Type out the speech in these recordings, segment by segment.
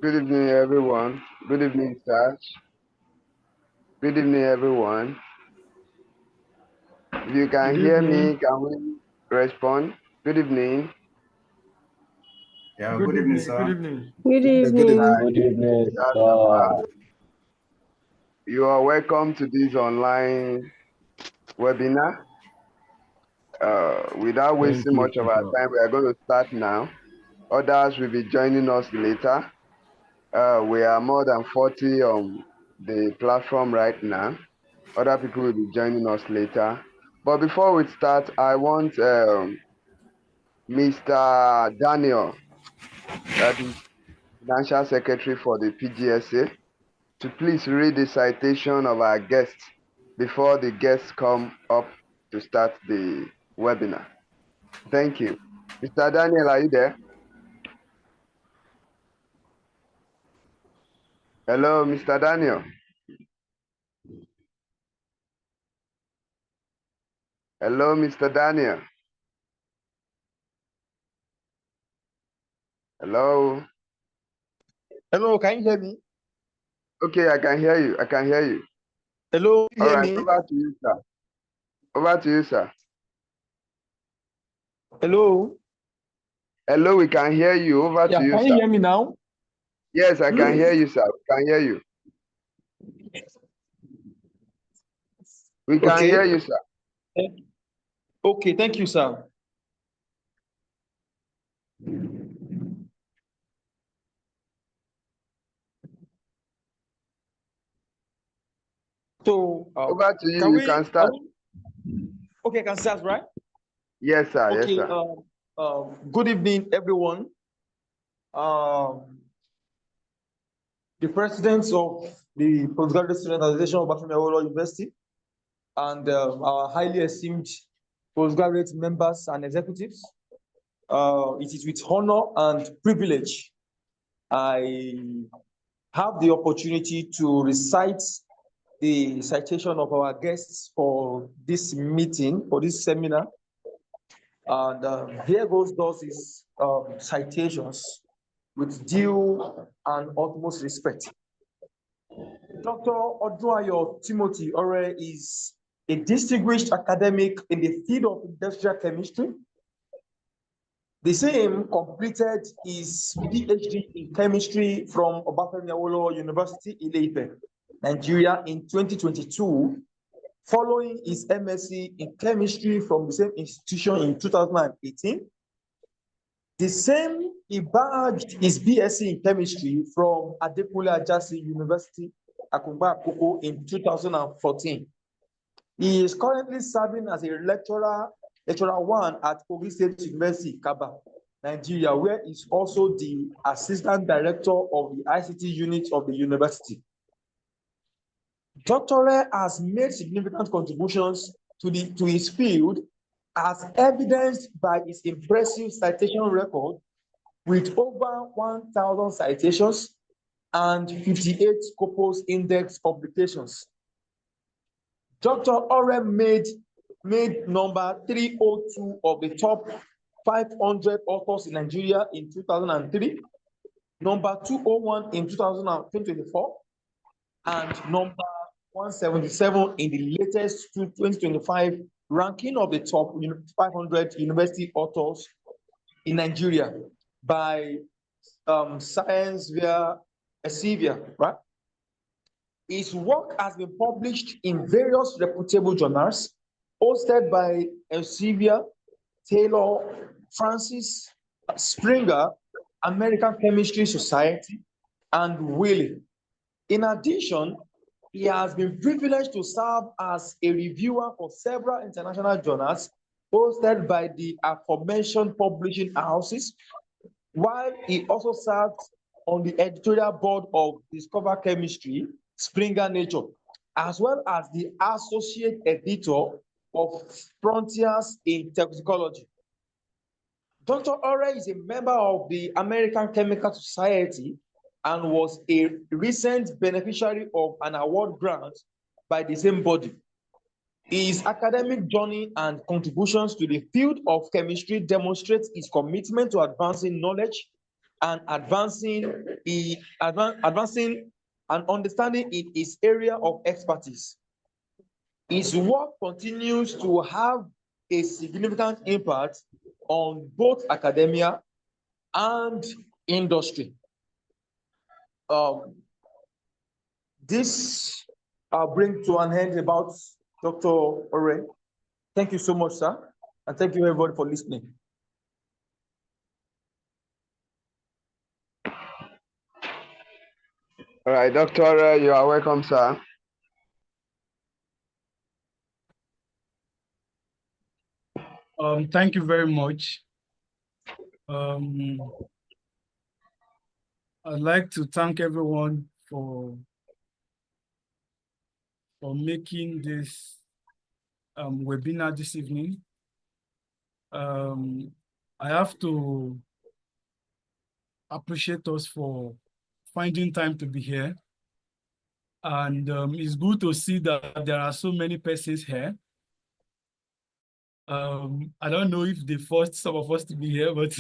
Good evening, everyone. Good evening, Saj. Good evening, everyone. If you can hear me, can we respond? Good evening. Yeah, good evening, sir. Good evening. Good Good evening. Good evening, That's sir. You are welcome to this online webinar. Without wasting much of our time, we are going to start now. Others will be joining us later. We are more than 40 on the platform right now. Other people will be joining us later. But before we start, I want Mr. Daniel, that is Financial Secretary for the PGSA, to please read the citation of our guests before the guests come up to start the webinar. Thank you. Mr. Daniel, are you there? Hello, Mr. Daniel. Hello, Mr. Daniel. Hello. Hello, can you hear me? Okay, I can hear you. I can hear you. Hello, All hear right, me? over to you, sir. Over to you, sir. Hello. Hello, we can hear you. Over to you, Can sir. you hear me now? Yes, I can hear you, sir. We can hear you. We can hear you, sir. Okay, thank you, sir. So, over to you. You can start. Okay, I can start, right? Yes, sir. Okay. Yes, sir. Good evening, everyone. The president of the Postgraduate Student Association of Bafemi University and our highly esteemed postgraduate members and executives. It is with honor and privilege I have the opportunity to recite the citation of our guests for this meeting, for this seminar. And here goes those citations with due and utmost respect. Dr. Odunayo Timothy Ore is a distinguished academic in the field of industrial chemistry. The same completed his PhD in chemistry from Obafemi Awolowo University, Ile-Ife, Nigeria in 2022, following his MSc in chemistry from the same institution in 2018. The same, he bagged his BSc in chemistry from Adekunle Ajasi University, Akungba Akoko in 2014. He is currently serving as a lecturer 1 at Kogi State University, Kaba, Nigeria, where he's also the assistant director of the ICT unit of the university. Dr. Ore has made significant contributions to his field, as evidenced by his impressive citation record with over 1,000 citations and 58 Scopus Index publications. Dr. Ore made number 302 of the top 500 authors in Nigeria in 2003, number 201 in 2024, and number 177 in the latest 2025 ranking of the top 500 university authors in Nigeria by Science via Elsevier, right? His work has been published in various reputable journals, hosted by Elsevier, Taylor, Francis, Springer, American Chemistry Society, and Wiley. In addition, he has been privileged to serve as a reviewer for several international journals hosted by the aforementioned publishing houses, while he also served on the editorial board of Discover Chemistry, Springer Nature, as well as the associate editor of Frontiers in Toxicology. Dr. Ore is a member of the American Chemical Society and was a recent beneficiary of an award grant by the same body. His academic journey and contributions to the field of chemistry demonstrates his commitment to advancing knowledge and advancing and understanding in his area of expertise. His work continues to have a significant impact on both academia and industry. This brings to an end about Dr. Ore. Thank you so much, sir, and thank you everybody for listening. All right, Doctor, you are welcome, sir. Thank you very much. I'd like to thank everyone for making this webinar this evening. I have to appreciate us for finding time to be here. And it's good to see that there are so many persons here. I don't know if they forced some of us to be here, but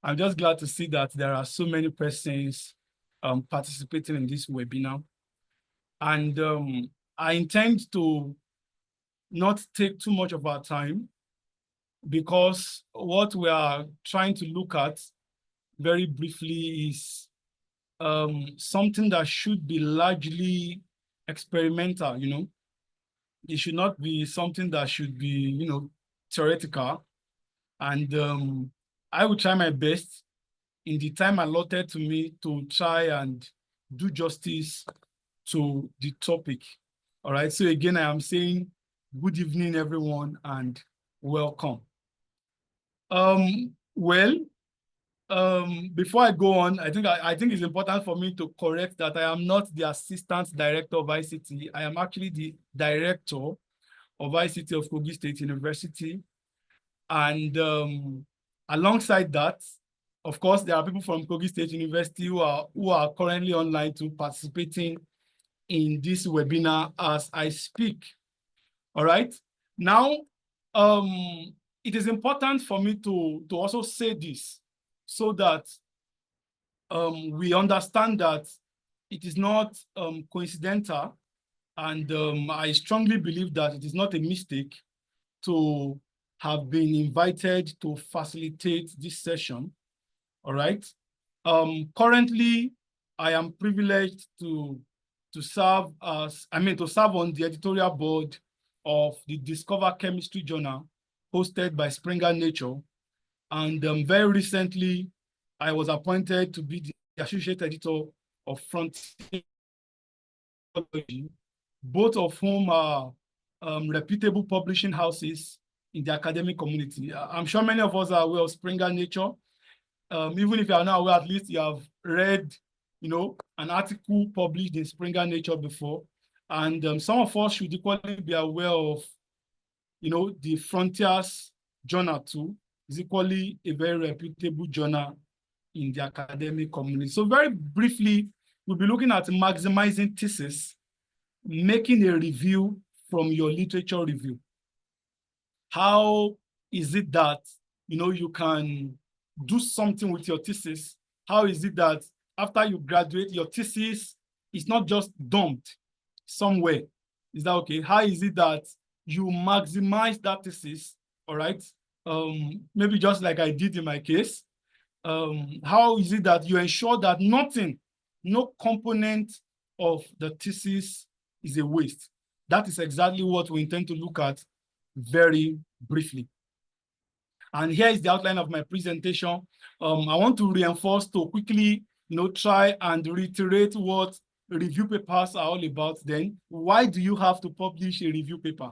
I'm just glad to see that there are so many persons participating in this webinar. And I intend to not take too much of our time, because what we are trying to look at very briefly is something that should be largely experimental, It should not be something that should be, theoretical. And I will try my best in the time allotted to me to try and do justice to the topic. All right, so again, I am saying good evening, everyone, and welcome. Before I go on, I think it's important for me to correct that I am not the Assistant Director of ICT. I am actually the Director of ICT of Kogi State University. And alongside that, of course, there are people from Kogi State University who are currently online to participating in this webinar as I speak. All right. Now, it is important for me to also say this so that we understand that it is not coincidental, and I strongly believe that it is not a mistake to have been invited to facilitate this session. All right. Currently, I am privileged to serve on the editorial board of the Discover Chemistry Journal, hosted by Springer Nature. And very recently, I was appointed to be the associate editor of Frontier, both of whom are reputable publishing houses in the academic community. I'm sure many of us are aware of Springer Nature. Even if you are not aware, at least you have read, an article published in Springer Nature before. And some of us should equally be aware of, the Frontiers Journal too. Is equally a very reputable journal in the academic community. So very briefly, we'll be looking at maximizing thesis, making a review from your literature review. How is it that, you can do something with your thesis? How is it that after you graduate, your thesis is not just dumped somewhere? Is that okay? How is it that you maximize that thesis, all right? Maybe just like I did in my case. How is it that you ensure that no component of the thesis is a waste? That is exactly what we intend to look at very briefly. And here is the outline of my presentation. I want to reinforce to quickly, try and reiterate what review papers are all about. Then, why do you have to publish a review paper?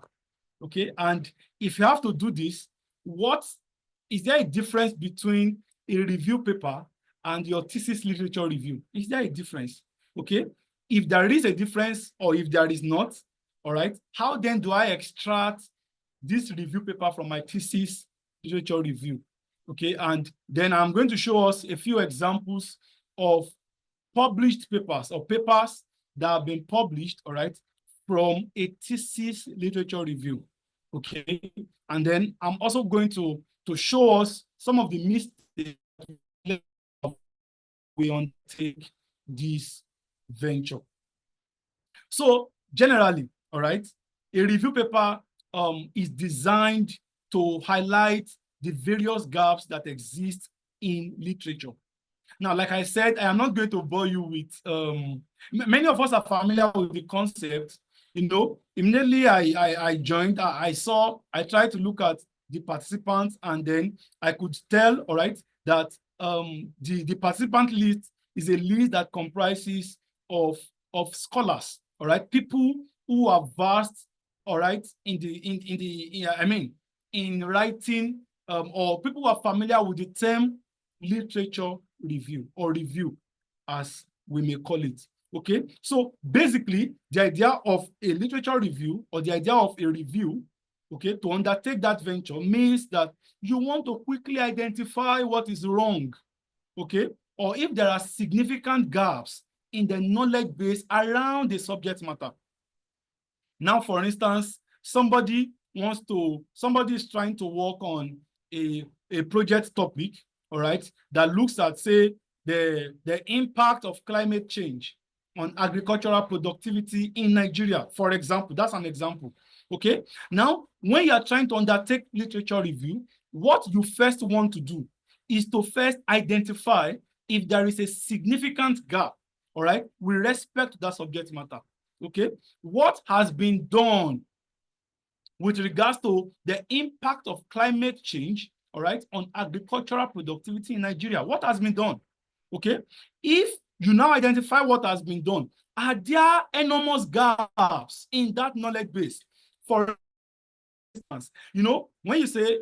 Okay, and if you have to do this, is there a difference between a review paper and your thesis literature review? Is there a difference? Okay, if there is a difference or if there is not, all right, how then do I extract this review paper from my thesis literature review? Okay, and then I'm going to show us a few examples of published papers or papers that have been published, all right, from a thesis literature review. Okay, and then I'm also going to show us some of the mistakes we undertake this venture. So generally, all right, a review paper is designed to highlight the various gaps that exist in literature. Now, like I said, I am not going to bore you with, many of us are familiar with the concept. You know, immediately I joined, I tried to look at the participants, and then I could tell, all right, that the participant list is a list that comprises of scholars, all right, people who are vast, all right, in writing, or people who are familiar with the term literature review, or review, as we may call it. Okay, so basically, the idea of a literature review, or the idea of a review, okay, to undertake that venture means that you want to quickly identify what is wrong, okay, or if there are significant gaps in the knowledge base around the subject matter. Now, for instance, somebody is trying to work on a project topic, all right, that looks at, say, the impact of climate change on agricultural productivity in Nigeria, for example. That's an example, okay? Now, when you are trying to undertake literature review, what you first want to do is to first identify if there is a significant gap, all right, with respect to that subject matter, okay? What has been done with regards to the impact of climate change, all right, on agricultural productivity in Nigeria? What has been done? Okay, if you now identify what has been done, are there enormous gaps in that knowledge base? For instance, you know, when you say,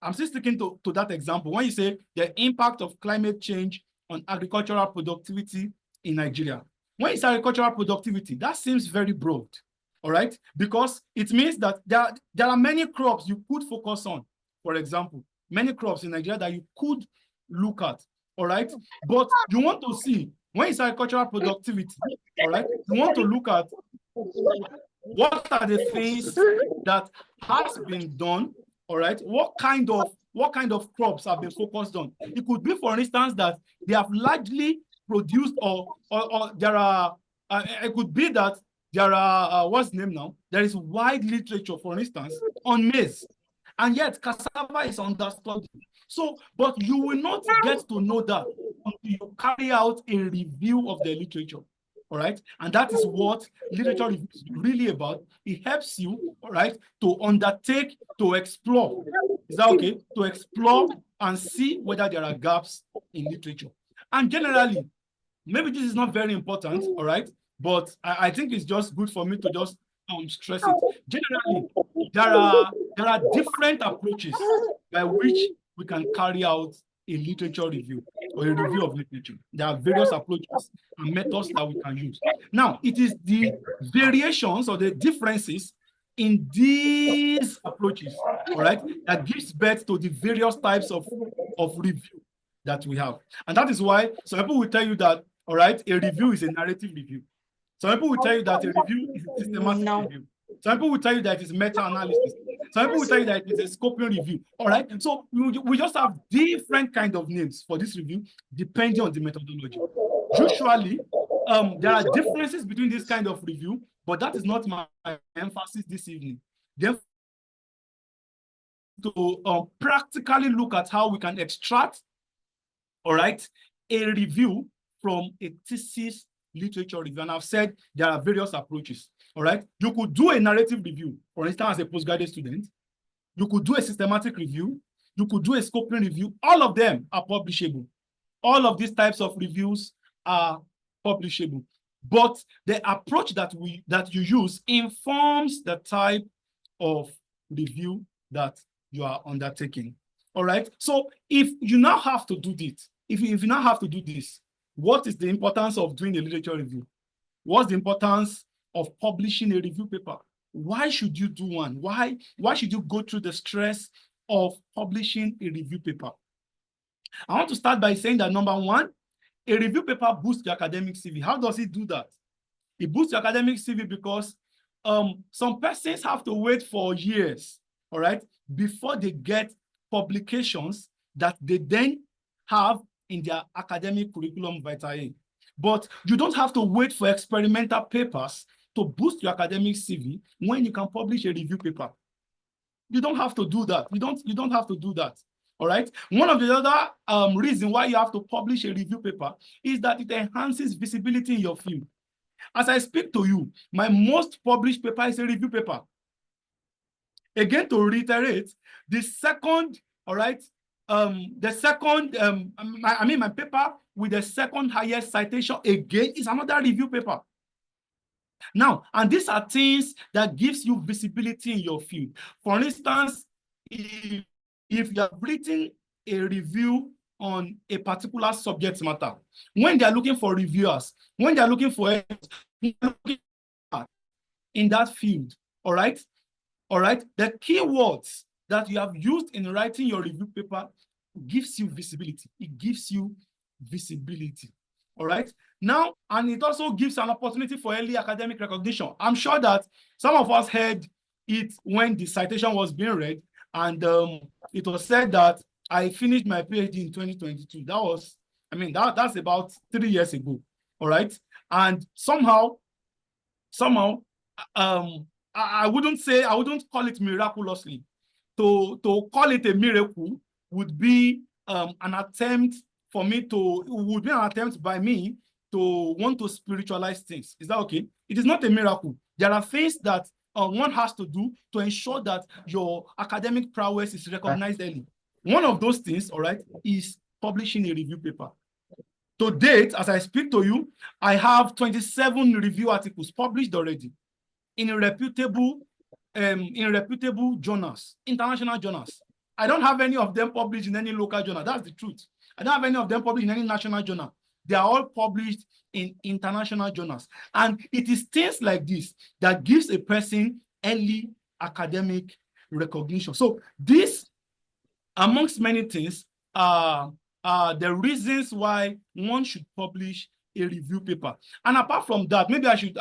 I'm still sticking to that example, when you say the impact of climate change on agricultural productivity in Nigeria, when it's agricultural productivity, that seems very broad, all right? Because it means that there are many crops you could focus on, for example, many crops in Nigeria that you could look at, all right? But you want to see, when it's agricultural productivity, all right, you want to look at what are the things that has been done, all right? What kind of crops have been focused on? It could be, for instance, that they have largely produced, or there are, it could be that there are, what's the name now? There is wide literature, for instance, on maize, and yet cassava is understudied. So, but you will not get to know that until you carry out a review of the literature. All right, and that is what literature review is really about. It helps you, all right, to undertake, to explore. Is that okay? To explore and see whether there are gaps in literature. And generally, maybe this is not very important, all right, but I think it's just good for me to just stress it. Generally, there are different approaches by which we can carry out a literature review, or a review of literature. There are various approaches and methods that we can use. Now, it is the variations or the differences in these approaches, all right, that gives birth to the various types of review that we have. And that is why some people will tell you that, all right, a review is a narrative review. Some people will tell you that a review is a systematic review. Some people will tell you that it is meta-analysis. Some people will tell you that it is a scoping review. All right. And so we just have different kind of names for this review, depending on the methodology. Usually, there are differences between this kind of review, but that is not my emphasis this evening. Therefore, to practically look at how we can extract, all right, a review from a thesis literature review. And I've said there are various approaches, all right? You could do a narrative review, for instance, as a postgraduate student. You could do a systematic review. You could do a scoping review. All of them are publishable. All of these types of reviews are publishable. But the approach that you use informs the type of review that you are undertaking. All right. So if you now have to do this, if you now have to do this, what is the importance of doing a literature review? What's the importance of publishing a review paper? Why should you do one? Why should you go through the stress of publishing a review paper? I want to start by saying that, number one, a review paper boosts your academic CV. How does it do that? It boosts your academic CV because some persons have to wait for years, all right, before they get publications that they then have in their academic curriculum vitae. But you don't have to wait for experimental papers to boost your academic CV when you can publish a review paper. You don't have to do that. You don't have to do that. All right. One of the other reasons why you have to publish a review paper is that it enhances visibility in your field. As I speak to you, my most published paper is a review paper. Again, to reiterate, the second, all right, my paper with the second highest citation again is another review paper. Now, and these are things that gives you visibility in your field. For instance, if you have written a review on a particular subject matter, when they are looking for reviewers, when they are looking for in that field, all right, the keywords that you have used in writing your review paper gives you visibility. It gives you visibility. All right. Now, and it also gives an opportunity for early academic recognition. I'm sure that some of us heard it when the citation was being read, and it was said that I finished my PhD in 2022. That was, that's about 3 years ago. All right. And somehow, I wouldn't call it miraculously. To call it a miracle would be an attempt by me to want to spiritualize things. Is that okay? It is not a miracle. There are things that one has to do to ensure that your academic prowess is recognized early. One of those things, all right, is publishing a review paper. To date, as I speak to you, I have 27 review articles published already in reputable journals, international journals. I don't have any of them published in any local journal. That's the truth. I don't have any of them published in any national journal. They are all published in international journals. And it is things like this that gives a person early academic recognition. So this, amongst many things, are the reasons why one should publish a review paper. And apart from that, maybe I should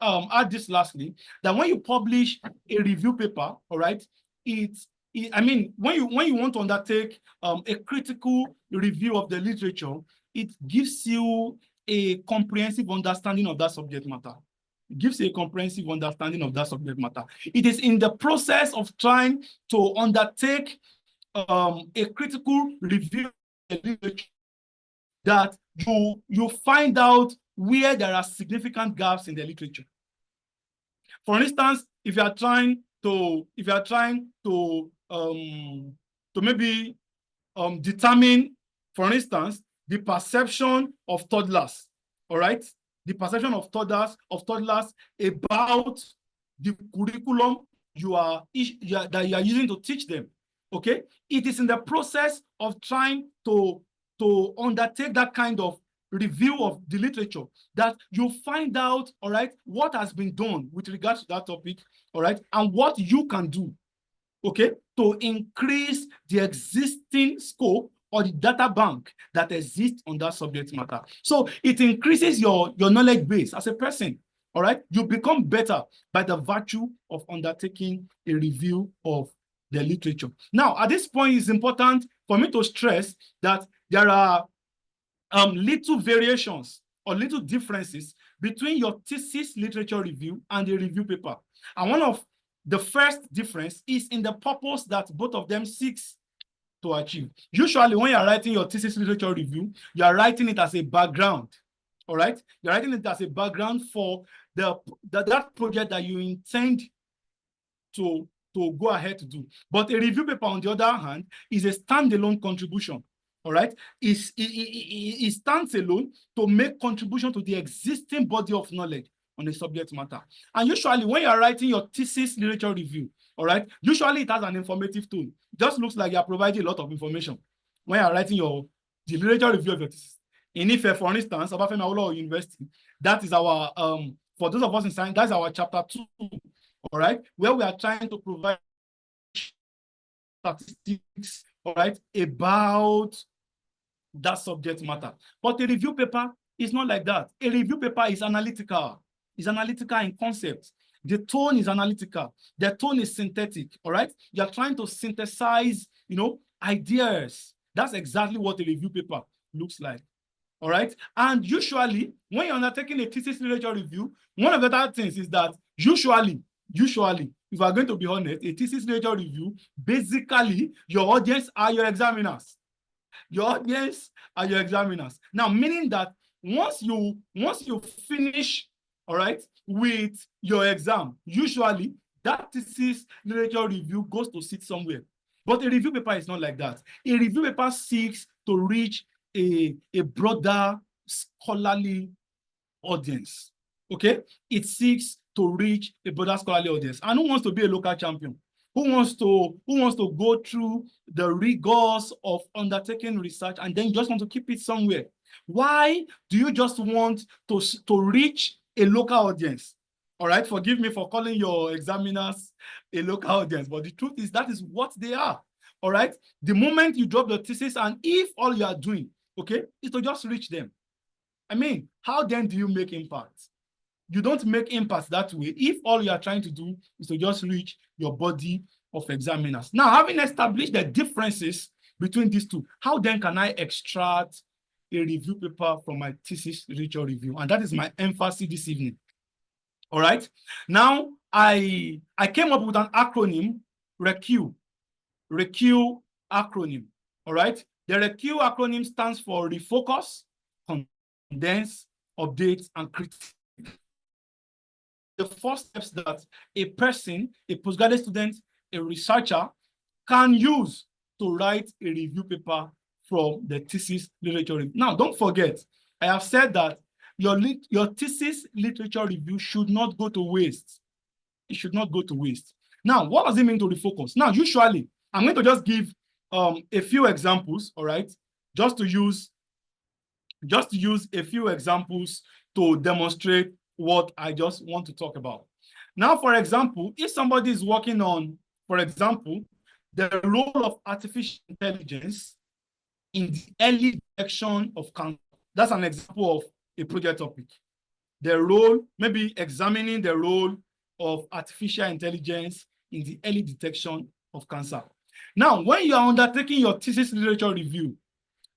add this lastly, that when you publish a review paper, all right, when you want to undertake a critical review of the literature, it gives you a comprehensive understanding of that subject matter. It gives you a comprehensive understanding of that subject matter. It is in the process of trying to undertake a critical review of the literature that you find out where there are significant gaps in the literature. For instance, if you are trying to maybe determine, for instance, the perception of toddlers, all right? The perception of toddlers about the curriculum that you are using to teach them, okay? It is in the process of trying to undertake that kind of review of the literature that you find out, all right, what has been done with regards to that topic, all right, and what you can do, okay, to increase the existing scope or the data bank that exists on that subject matter. So it increases your knowledge base as a person, all right? You become better by the virtue of undertaking a review of the literature. Now, at this point, it's important for me to stress that there are little variations or little differences between your thesis literature review and the review paper. And one of the first difference is in the purpose that both of them seeks to achieve. Usually, when you're writing your thesis literature review, you're writing it as a background, all right? You're writing it as a background for that project that you intend to go ahead to do. But a review paper, on the other hand, is a standalone contribution, all right? It stands alone to make contribution to the existing body of knowledge on a subject matter. And usually, when you're writing your thesis literature review, all right, usually it has an informative tone. It just looks like you're providing a lot of information when you're writing the literature review of your thesis. In Ife, for instance, Obafemi Awolowo University, that is our, for those of us in science, that's our chapter 2, all right, where we are trying to provide statistics, all right, about that subject matter. But a review paper is not like that. A review paper is analytical. It's analytical in concept. The tone is analytical. The tone is synthetic, all right? You're trying to synthesize, ideas. That's exactly what a review paper looks like. All right. And usually, when you're undertaking a thesis literature review, one of the other things is that usually, if we're going to be honest, a thesis literature review, basically, your audience are your examiners. Your audience are your examiners. Now, meaning that once you finish, all right, with your exam, usually that thesis literature review goes to sit somewhere. But a review paper is not like that. A review paper seeks to reach a broader scholarly audience. Okay, it seeks to reach a broader scholarly audience. And who wants to be a local champion? Who wants to go through the rigors of undertaking research and then just want to keep it somewhere? Why do you just want to reach a local audience? All right, forgive me for calling your examiners a local audience, but the truth is that is what they are. All right, the moment you drop the thesis, and if all you are doing, okay, is to just reach them. I mean, how then do you make impact? You don't make impact that way if all you are trying to do is to just reach your body of examiners. Now, having established the differences between these two, how then can I extract a review paper from my thesis literature review? And that is my emphasis this evening. All right. Now, I came up with an acronym, RECUE acronym. All right. The RECUE acronym stands for refocus, condense, update, and critique. The first steps that a person, a postgraduate student, a researcher can use to write a review paper from the thesis literature review. Now, don't forget, I have said that your thesis literature review should not go to waste. It should not go to waste. Now, what does it mean to refocus? Now, usually, I'm going to just give a few examples, all right, just to use a few examples to demonstrate what I just want to talk about. Now, for example, if somebody is working on, for example, the role of artificial intelligence in the early detection of cancer, that's an example of a project topic. The role, maybe examining the role of artificial intelligence in the early detection of cancer. Now, when you are undertaking your thesis literature review,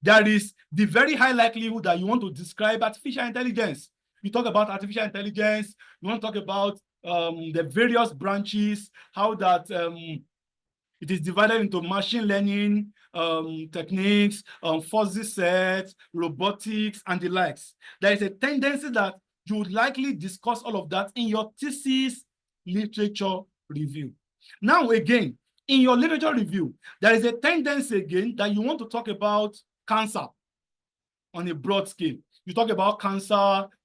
there is the very high likelihood that you want to describe artificial intelligence. You talk about artificial intelligence, you want to talk about the various branches, how that it is divided into machine learning techniques, fuzzy sets, robotics, and the likes. There is a tendency that you would likely discuss all of that in your thesis literature review. Now, again, in your literature review, there is a tendency again that you want to talk about cancer on a broad scale. You talk about cancer,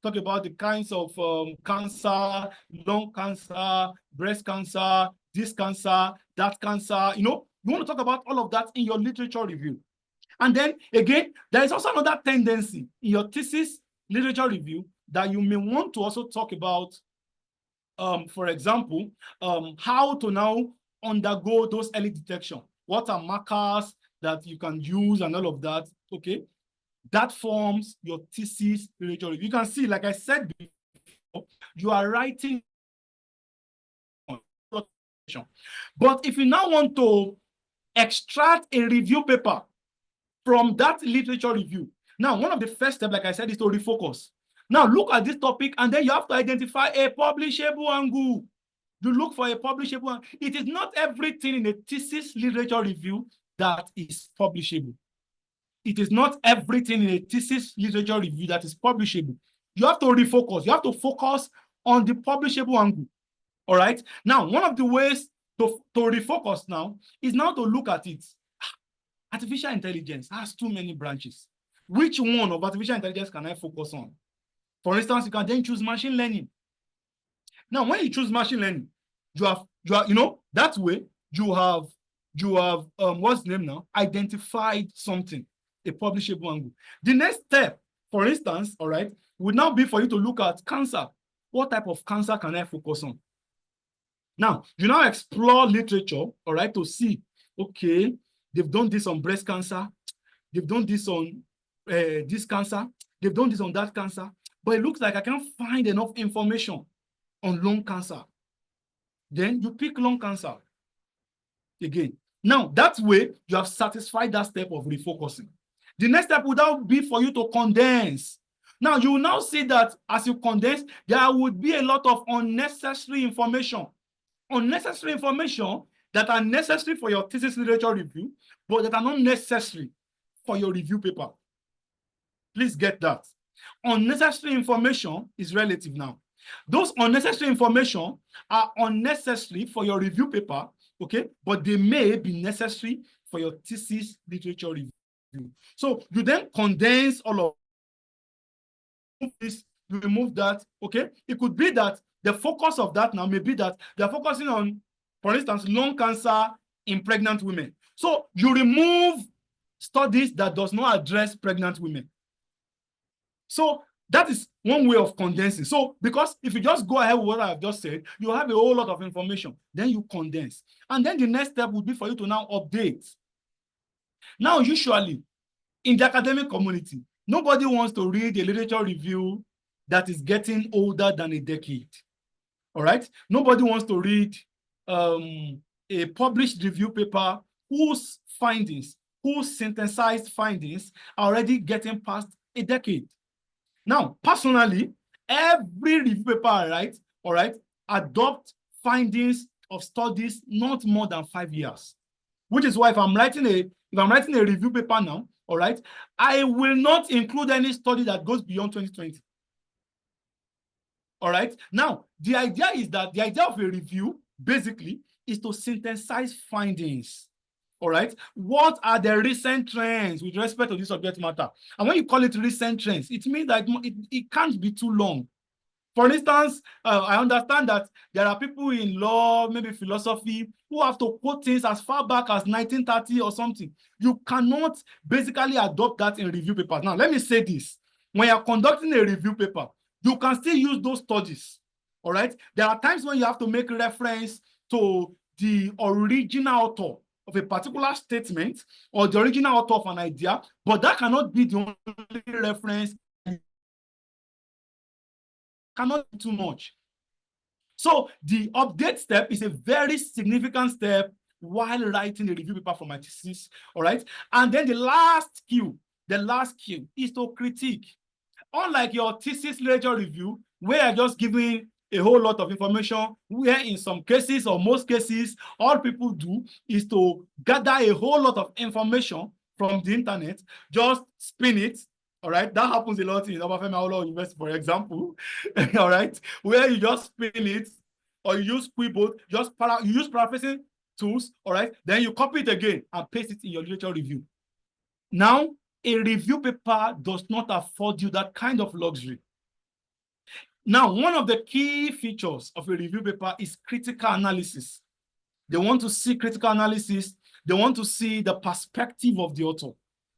talk about the kinds of cancer, lung cancer, breast cancer, this cancer, that cancer. You know, you want to talk about all of that in your literature review. And then again, there is also another tendency in your thesis literature review that you may want to also talk about, for example, how to now undergo those early detection. What are markers that you can use and all of that, okay? That forms your thesis literature review. You can see, like I said before, you are writing. But if you now want to extract a review paper from that literature review, now one of the first steps, like I said, is to refocus. Now look at this topic, and then you have to identify a publishable angle. You look for a publishable angle. It is not everything in a thesis literature review that is publishable. It is not everything in a thesis literature review that is publishable. You have to refocus. You have to focus on the publishable angle. All right. Now, one of the ways to refocus now is now to look at it. Artificial intelligence has too many branches. Which one of artificial intelligence can I focus on? For instance, you can then choose machine learning. Now, when you choose machine learning, you have, you know, that way you have what's the name now? Identified something, a publishable angle. The next step, for instance, all right, would now be for you to look at cancer. What type of cancer can I focus on? Now, you now explore literature, all right, to see, okay, they've done this on breast cancer, they've done this on this cancer, they've done this on that cancer, but it looks like I can't find enough information on lung cancer. Then you pick lung cancer again. Now, that way, you have satisfied that step of refocusing. The next step would now be for you to condense. Now, you will now see that as you condense, there would be a lot of unnecessary information. Unnecessary information that are necessary for your thesis literature review, but that are not necessary for your review paper. Please get that. Unnecessary information is relative now. Those unnecessary information are unnecessary for your review paper, okay, but they may be necessary for your thesis literature review. So you then condense all of this, you remove that, okay? It could be that the focus of that now may be that they're focusing on, for instance, lung cancer in pregnant women. So you remove studies that does not address pregnant women. So that is one way of condensing. So because if you just go ahead with what I've just said, you have a whole lot of information. Then you condense. And then the next step would be for you to now update. Now, usually, in the academic community, nobody wants to read a literature review that is getting older than a decade. All right? Nobody wants to read a published review paper whose findings, whose synthesized findings are already getting past a decade. Now, personally, every review paper I write, all right, adopt findings of studies not more than 5 years. Which is why if I'm writing a review paper now, all right, I will not include any study that goes beyond 2020. All right. Now, the idea is that the idea of a review basically is to synthesize findings. All right. What are the recent trends with respect to this subject matter? And when you call it recent trends, it means that it can't be too long. For instance, I understand that there are people in law, maybe philosophy, who have to quote things as far back as 1930 or something. You cannot basically adopt that in review papers. Now, let me say this. When you're conducting a review paper, you can still use those studies. All right? There are times when you have to make reference to the original author of a particular statement or the original author of an idea, but that cannot be the only reference. Cannot be too much. So the update step is a very significant step while writing a review paper for my thesis. All right. And then the last cue is to critique. Unlike your thesis literature review, where you're just giving a whole lot of information, where in some cases or most cases, all people do is to gather a whole lot of information from the internet, just spin it. All right, that happens a lot in Obafemi Awolowo University, for example. All right, where you just spin it, or you use Quibo, you use paraphrasing tools. All right, then you copy it again and paste it in your literature review. Now, a review paper does not afford you that kind of luxury. Now, one of the key features of a review paper is critical analysis. They want to see critical analysis. They want to see the perspective of the author.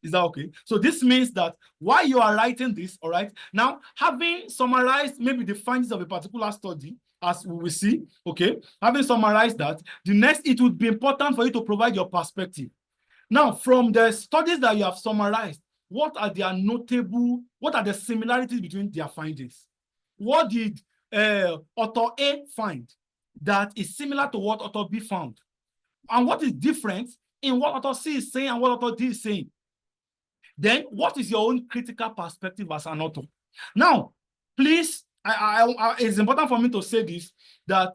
Is that okay? So this means that while you are writing this, all right, now having summarized maybe the findings of a particular study, as we will see, okay, having summarized that, the next, it would be important for you to provide your perspective. Now, from the studies that you have summarized, what are the similarities between their findings? What did author A find that is similar to what author B found? And what is different in what author C is saying and what author D is saying? Then, what is your own critical perspective as an author? Now, please, it's important for me to say this, that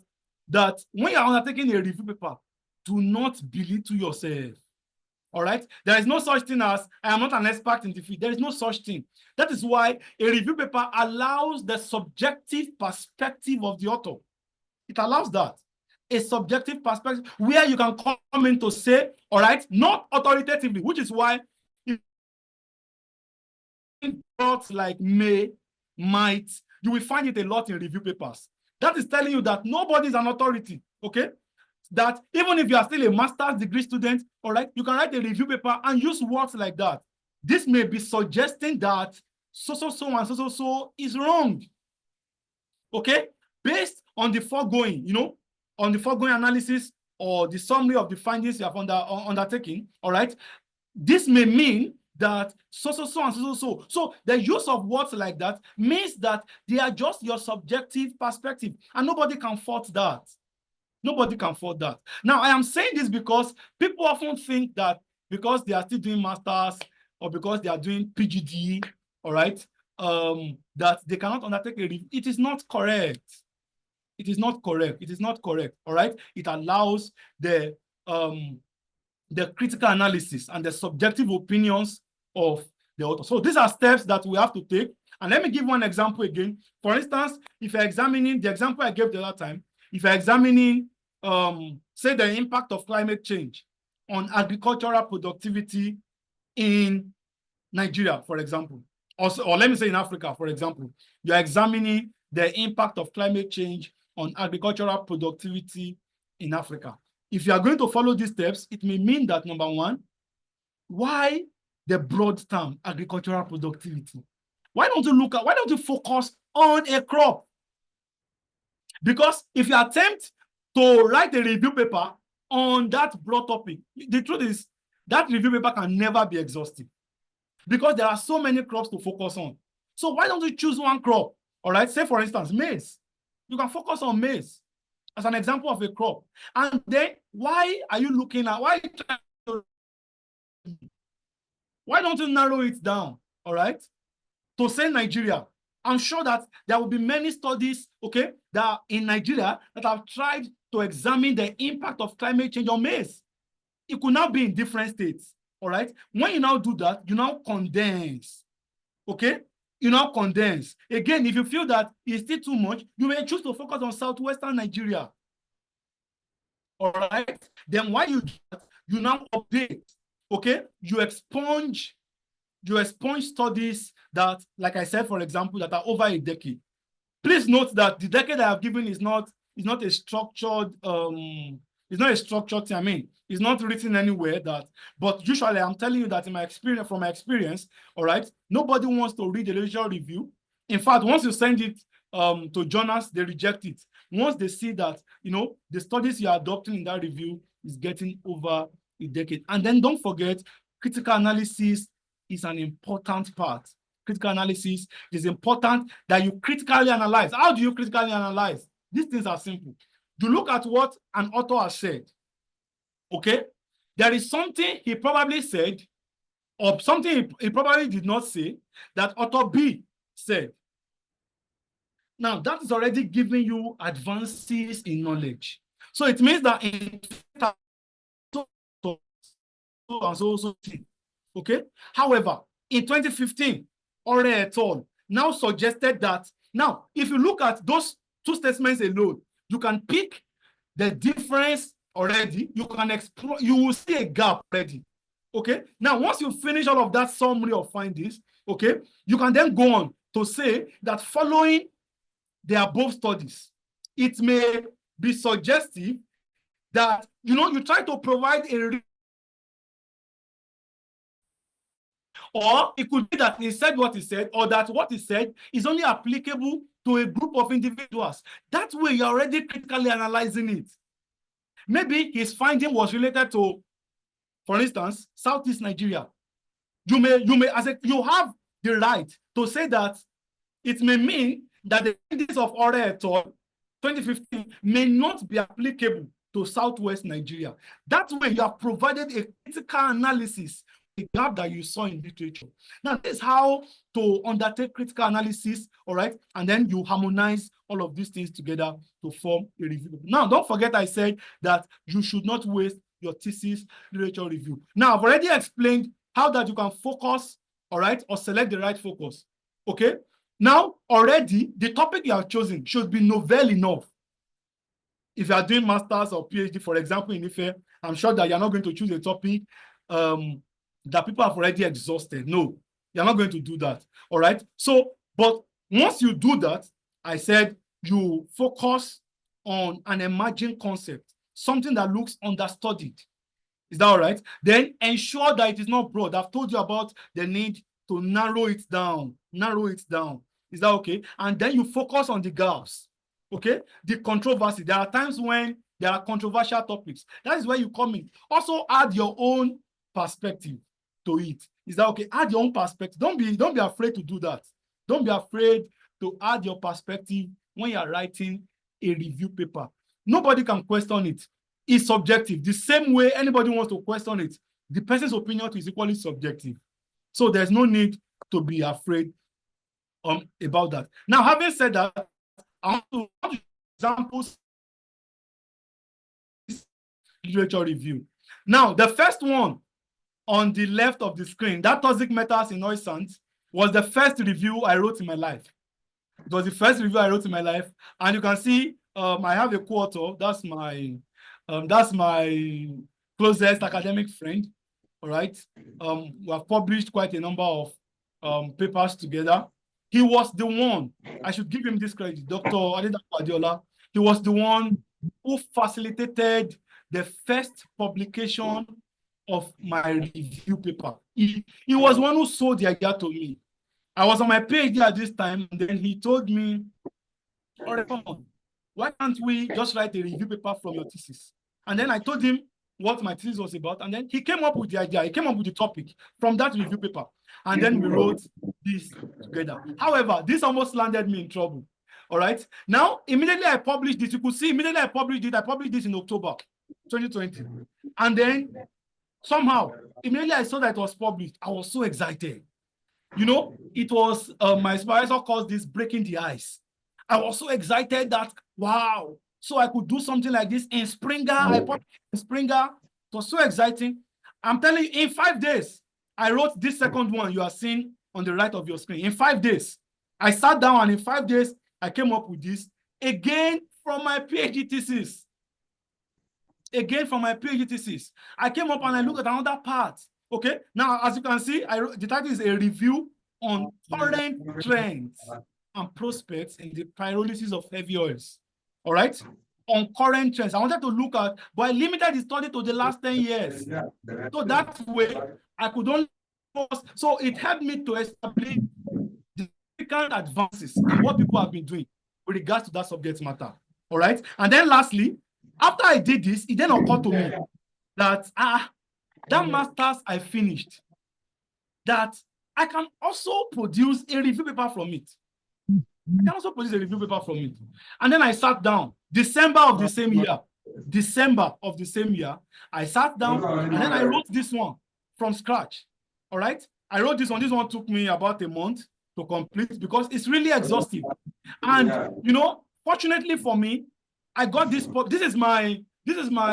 when you're undertaking a review paper, do not belittle yourself. All right? There is no such thing as, I am not an expert in the field. There is no such thing. That is why a review paper allows the subjective perspective of the author. It allows that. A subjective perspective where you can come in to say, all right, not authoritatively, which is why thoughts like may, might, you will find it a lot in review papers. That is telling you that nobody is an authority, okay? That even if you are still a master's degree student, all right, you can write a review paper and use words like that. This may be suggesting that so and so is wrong, okay? Based on the foregoing, on the foregoing analysis or the summary of the findings you have undertaken, all right? This may mean that so and so. So the use of words like that means that they are just your subjective perspective, and nobody can fault that. Nobody can fault that. Now, I am saying this because people often think that because they are still doing masters, or because they are doing PGDE, all right, that they cannot undertake a review. It is not correct. It is not correct. It is not correct. All right. It allows the critical analysis and the subjective opinions of the author. So these are steps that we have to take. And let me give one example again. For instance, if you're examining the example I gave the other time, if you're examining, say, the impact of climate change on agricultural productivity in Nigeria, for example, or let me say in Africa, for example, you're examining the impact of climate change on agricultural productivity in Africa. If you are going to follow these steps, it may mean that, number one, why the broad term agricultural productivity? Why don't you focus on a crop? Because if you attempt to write a review paper on that broad topic, the truth is that review paper can never be exhaustive because there are so many crops to focus on. So why don't you choose one crop? All right, say for instance, maize. You can focus on maize as an example of a crop. And then why don't you narrow it down, all right, to say Nigeria? I'm sure that there will be many studies, okay, that are in Nigeria that have tried to examine the impact of climate change on maize. It could now be in different states, all right? When you now do that, you now condense, okay? You now condense. Again, if you feel that it's still too much, you may choose to focus on southwestern Nigeria, all right? Then while you do that, you now update, okay? You expunge studies that, like I said, for example, that are over a decade. Please note that the decade I have given is not a structured, it's not a structured thing. I mean, it's not written anywhere that, but usually I'm telling you that from my experience, all right, nobody wants to read a literature review. In fact, once you send it to journals, they reject it. Once they see that, the studies you're adopting in that review is getting over a decade. And then don't forget, critical analysis is an important part. Critical analysis is important that you critically analyze. How do you critically analyze? These things are simple. You look at what an author has said. Okay? There is something he probably said, or something he probably did not say, that author B said. Now, that is already giving you advances in knowledge. So it means that in so okay. However, in 2015, Ore et al. Now suggested that, now, if you look at those two statements alone, you can pick the difference already. You can explore, you will see a gap already. Okay. Now, once you finish all of that summary of findings, okay, you can then go on to say that following the above studies, it may be suggestive that, you try to provide a, or it could be that he said what he said, or that what he said is only applicable to a group of individuals. That way, you're already critically analyzing it. Maybe his finding was related to, for instance, Southeast Nigeria. You have the right to say that it may mean that the findings of Ore et al. 2015 may not be applicable to Southwest Nigeria. That way, you have provided a critical analysis, the gap that you saw in literature. Now, this is how to undertake critical analysis, all right? And then you harmonize all of these things together to form a review. Now, don't forget I said that you should not waste your thesis literature review. Now, I've already explained how that you can focus, all right, or select the right focus, okay? Now, already, the topic you have chosen should be novel enough. If you are doing master's or PhD, for example, in IFE, I'm sure that you're not going to choose a topic that people have already exhausted. No, you're not going to do that, all right? So, but once you do that, I said you focus on an emerging concept, something that looks understudied. Is that all right? Then ensure that it is not broad. I've told you about the need to narrow it down. Narrow it down. Is that okay? And then you focus on the gaps. Okay? The controversy. There are times when there are controversial topics. That is where you come in. Also add your own perspective to it. Is that okay? Add your own perspective. Don't be afraid to do that. Don't be afraid to add your perspective when you're writing a review paper. Nobody can question it. It's subjective. The same way anybody wants to question it, the person's opinion is equally subjective. So there's no need to be afraid about that. Now, having said that, I want to examples literature review. Now, the first one on the left of the screen, that toxic metals in oil sands, was the first review I wrote in my life. It was the first review I wrote in my life, and you can see I have a co-author. That's my closest academic friend. All right, we have published quite a number of papers together. He was the one, I should give him this credit, Dr. Adedapo Adeola. He was the one who facilitated the first publication of my review paper. He was one who sold the idea to me. I was on my PhD at this time, and then he told me, all right, come on, why can't we just write a review paper from your thesis? And then I told him what my thesis was about, and then he came up with the idea, he came up with the topic from that review paper, and then we wrote this together. However, this almost landed me in trouble. All right, now immediately I published this. You could see immediately I published it. I published this in October 2020, and then somehow immediately I saw that it was published. I was so excited. You know, it was my supervisor calls this breaking the ice. I was so excited that wow, so I could do something like this in Springer. I published in Springer. It was so exciting. I'm telling you, in 5 days, I wrote this second one you are seeing on the right of your screen. In 5 days, I sat down, and in 5 days, I came up with this again from my PhD thesis. Again from my PhD thesis. I came up and I looked at another part. Okay, now as you can see, the title is a review on current trends and prospects in the pyrolysis of heavy oils. All right, on current trends. I wanted to look at, but I limited the study to the last 10 years. So that way, I could only focus. So it helped me to establish significant advances in what people have been doing with regards to that subject matter. All right, and then lastly, after I did this, it then occurred to me that that master's I finished, that I can also produce a review paper from it. I can also produce a review paper from it. And then I sat down, December of the same year, I sat down and then I wrote this one from scratch. All right, I wrote this one. This one took me about a month to complete because it's really exhaustive. And you know, fortunately for me, I got this. This is my,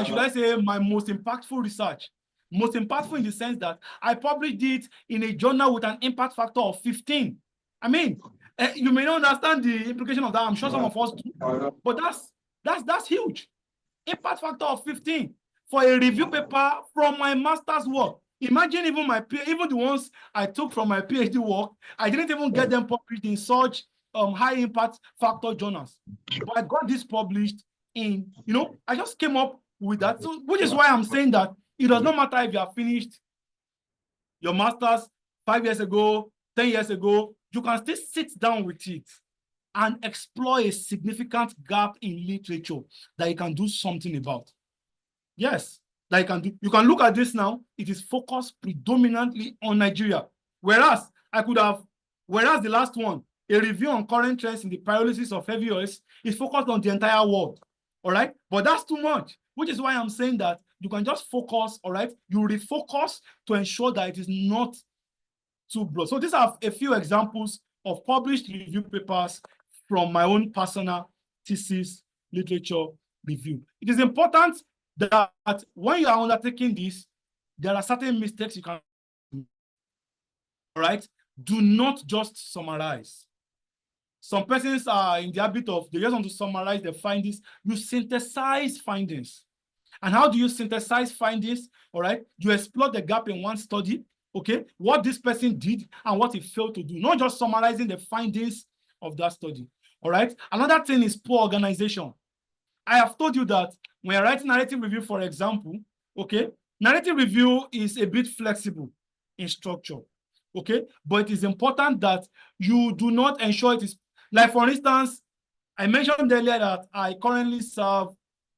should I say, my most impactful research. Most impactful in the sense that I published it in a journal with an impact factor of 15. I mean, you may not understand the implication of that. I'm sure some of us do, but that's huge. Impact factor of 15 for a review paper from my master's work. Imagine even the ones I took from my PhD work, I didn't even get them published in such high impact factor journals. But I got this published in, you know, I just came up with that. So, which is why I'm saying that it does not matter if you have finished your master's 5 years ago, 10 years ago, you can still sit down with it and explore a significant gap in literature that you can do something about. Yes, that you can do. You can look at this now. It is focused predominantly on Nigeria. Whereas the last one, a review on current trends in the pyrolysis of heavy oils, is focused on the entire world. All right, but that's too much, which is why I'm saying that you can just focus. All right, you refocus to ensure that it is not too broad. So these are a few examples of published review papers from my own personal thesis literature review. It is important that when you are undertaking this, there are certain mistakes you can do. All right, do not just summarize. Some persons are in the habit of, they just want to summarize the findings. You synthesize findings. And how do you synthesize findings? All right, you explore the gap in one study, okay, what this person did and what he failed to do, not just summarizing the findings of that study. All right, another thing is poor organization. I have told you that when you're writing narrative review, for example, okay, narrative review is a bit flexible in structure, okay, but it is important that you do not ensure it is, like for instance, I mentioned earlier that I currently serve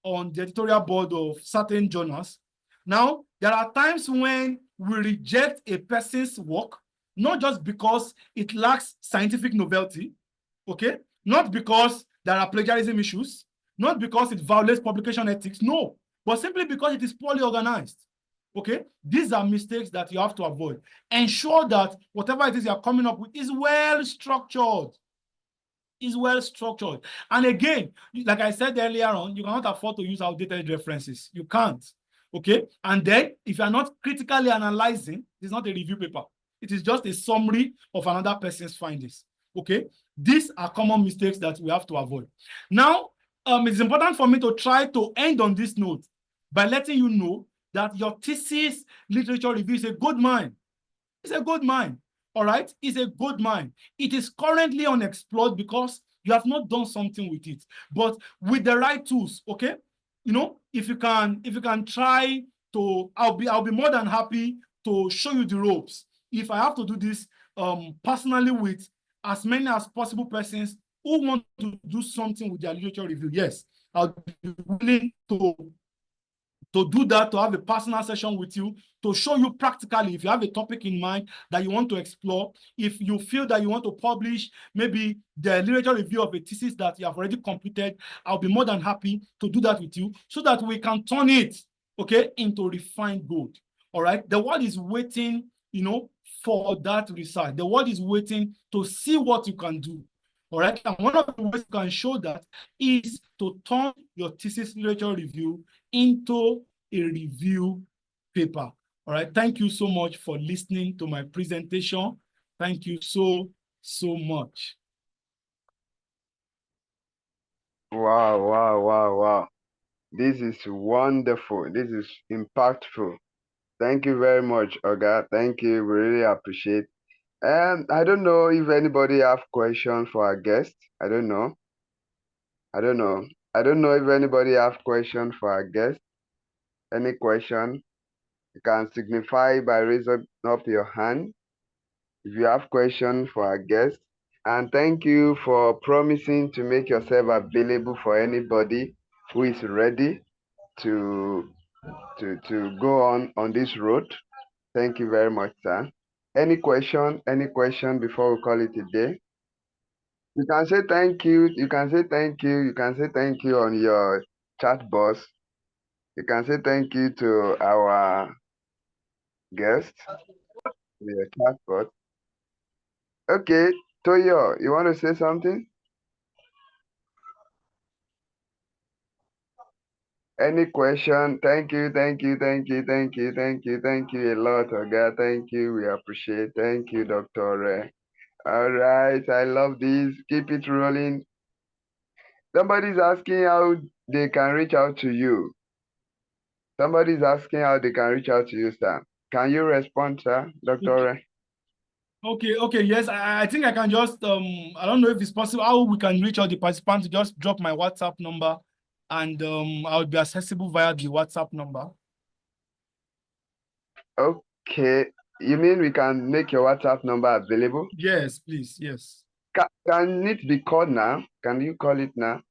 on the editorial board of certain journals. Now, there are times when we reject a person's work, not just because it lacks scientific novelty, okay, not because there are plagiarism issues, not because it violates publication ethics, no, but simply because it is poorly organized. Okay, these are mistakes that you have to avoid. Ensure that whatever it is you're coming up with is well structured. And again, like I said earlier on, you cannot afford to use outdated references. You can't. Okay. And then if you're not critically analyzing, it's not a review paper. It is just a summary of another person's findings. Okay. These are common mistakes that we have to avoid. Now, it's important for me to try to end on this note by letting you know that your thesis literature review is a good mine. It's a good mine. All right, it's a good mine. It is currently unexplored because you have not done something with it. But with the right tools, okay, if you can try to, I'll be more than happy to show you the ropes. If I have to do this personally with as many as possible persons who want to do something with their literature review, yes, I'll be willing to do that, to have a personal session with you, to show you practically, if you have a topic in mind that you want to explore, if you feel that you want to publish maybe the literature review of a thesis that you have already completed, I'll be more than happy to do that with you so that we can turn it, okay, into refined gold. All right. The world is waiting, for that research. The world is waiting to see what you can do. All right. And one of the ways you can show that is to turn your thesis literature review into a review paper. All right. Thank you so much for listening to my presentation. Thank you so much. Wow. This is wonderful. This is impactful. Thank you very much, Oga. Thank you. We really appreciate. I don't know if anybody have questions for our guest. I don't know. I don't know if anybody have question for our guest. Any question? You can signify by raising up your hand if you have question for our guest. And thank you for promising to make yourself available for anybody who is ready to go on this road. Thank you very much, sir. Any question? Any question before we call it a day? You can say thank you. You can say thank you. You can say thank you on your chat box. You can say thank you to our guest, your chat box. Okay, Toyo, you want to say something? Any question? Thank you a lot, Oga. Thank you. We appreciate. Thank you, Dr. All right, I love this. Keep it rolling. Somebody's asking how they can reach out to you. Somebody's asking how they can reach out to you, sir. Can you respond, sir, Dr. Okay, yes, I think I can just, I don't know if it's possible, how we can reach out the participant to just drop my WhatsApp number and I'll be accessible via the WhatsApp number. Okay, you mean we can make your WhatsApp number available? Yes, please, yes. Can it be called now? Can you call it now?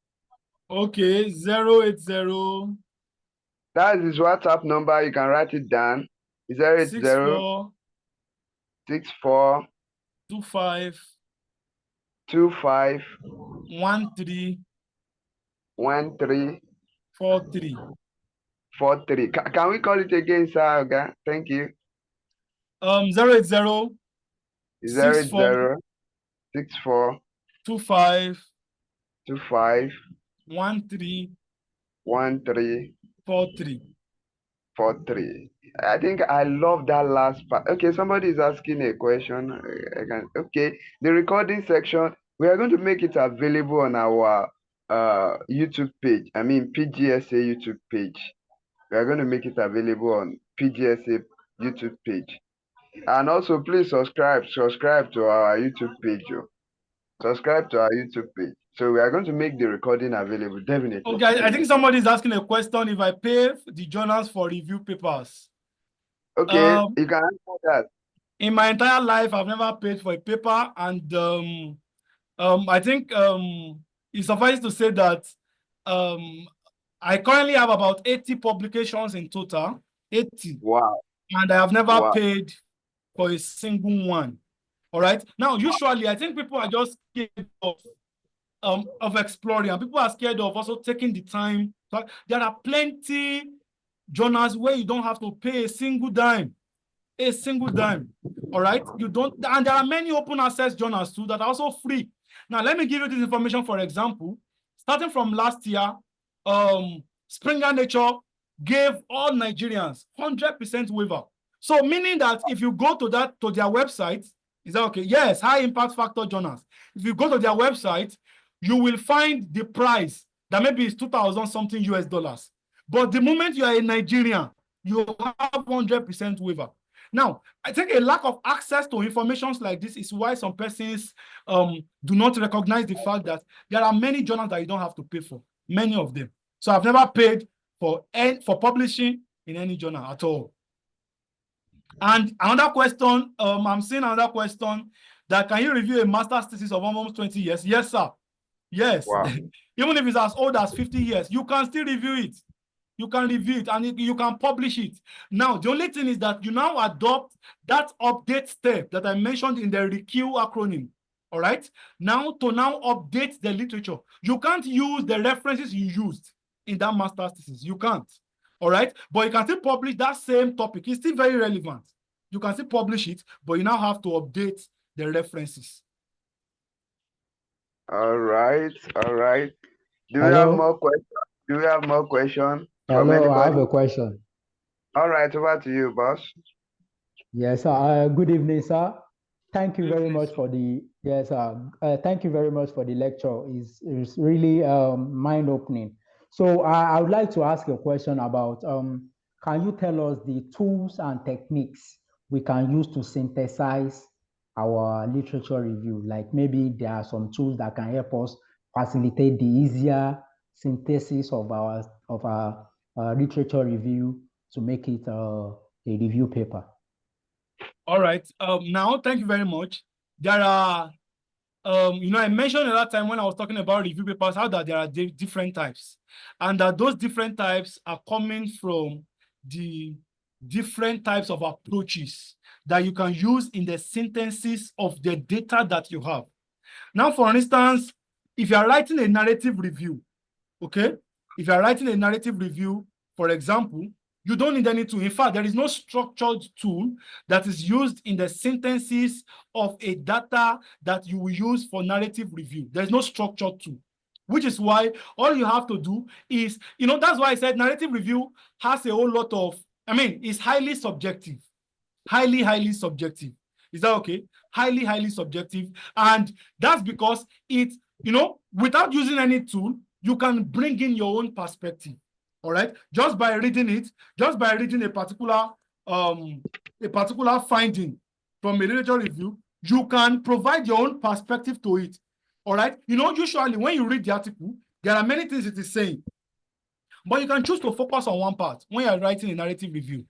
Okay, 080. That is his WhatsApp number. You can write it down. 080 64 25 25 13 13 43. 43. Can we call it again, sir? Okay, thank you. 080 64 080 64 25 25 13 13 43. 43. I think I love that last part. Okay, somebody is asking a question. Okay, the recording section, we are going to make it available on our YouTube page. I mean, PGSA YouTube page. We are going to make it available on PGSA YouTube page. And also, please subscribe to our YouTube page. Subscribe to our YouTube page. So we are going to make the recording available, definitely. Okay, I think somebody is asking a question if I pay the journals for review papers. Okay, you can answer that. In my entire life, I've never paid for a paper, and I think it's suffice to say that I currently have about 80 publications in total, 80. Wow. And I have never paid for a single one. All right. Now, usually, I think people are just scared of exploring, and people are scared of also taking the time. There are plenty journals where you don't have to pay a single dime. All right, you don't, and there are many open access journals too that are also free. Now, let me give you this information. For example, starting from last year, Springer Nature gave all Nigerians 100% waiver. So meaning that if you go to their website, is that okay? Yes, high impact factor journals. If you go to their website, you will find the price that maybe is 2,000 something US dollars. But the moment you are a Nigerian, you have 100% waiver. Now, I think a lack of access to information like this is why some persons do not recognize the fact that there are many journals that you don't have to pay for, many of them. So I've never paid for publishing in any journal at all. And another question, I'm seeing another question that can you review a master's thesis of almost 20 years? Yes, sir. Yes. Wow. Even if it's as old as 50 years, you can still review it. You can review it and you can publish it. Now, the only thing is that you now adopt that update step that I mentioned in the REQ acronym. All right. Now, to now update the literature, you can't use the references you used in that master's thesis. You can't. All right. But you can still publish that same topic. It's still very relevant. You can still publish it, but you now have to update the references. All right. All right. Do we Hello? have more questions? Do we have more questions from Hello, I have anybody? a question. All right, over to you, boss. Yes, good evening, sir. Thank you very much for the thank you very much for the lecture. It's really mind-opening. So I would like to ask a question about can you tell us the tools and techniques we can use to synthesize our literature review? Like maybe there are some tools that can help us facilitate the easier synthesis of our literature review to make it a review paper. All right. Now, thank you very much. There are, I mentioned at that time when I was talking about review papers, how that there are different types. And that those different types are coming from the different types of approaches that you can use in the synthesis of the data that you have. Now, for instance, if you are writing a narrative review, okay? If you are writing a narrative review, for example, you don't need any tool. In fact, there is no structured tool that is used in the synthesis of a data that you will use for narrative review. There's no structured tool, which is why all you have to do is, that's why I said narrative review has a whole lot of, it's highly subjective, highly subjective. Is that okay? Highly subjective. And that's because without using any tool, you can bring in your own perspective. All right, just by reading it, just by reading a particular finding from a literature review, you can provide your own perspective to it. All right, usually when you read the article, there are many things it is saying, but you can choose to focus on one part when you are writing a narrative review.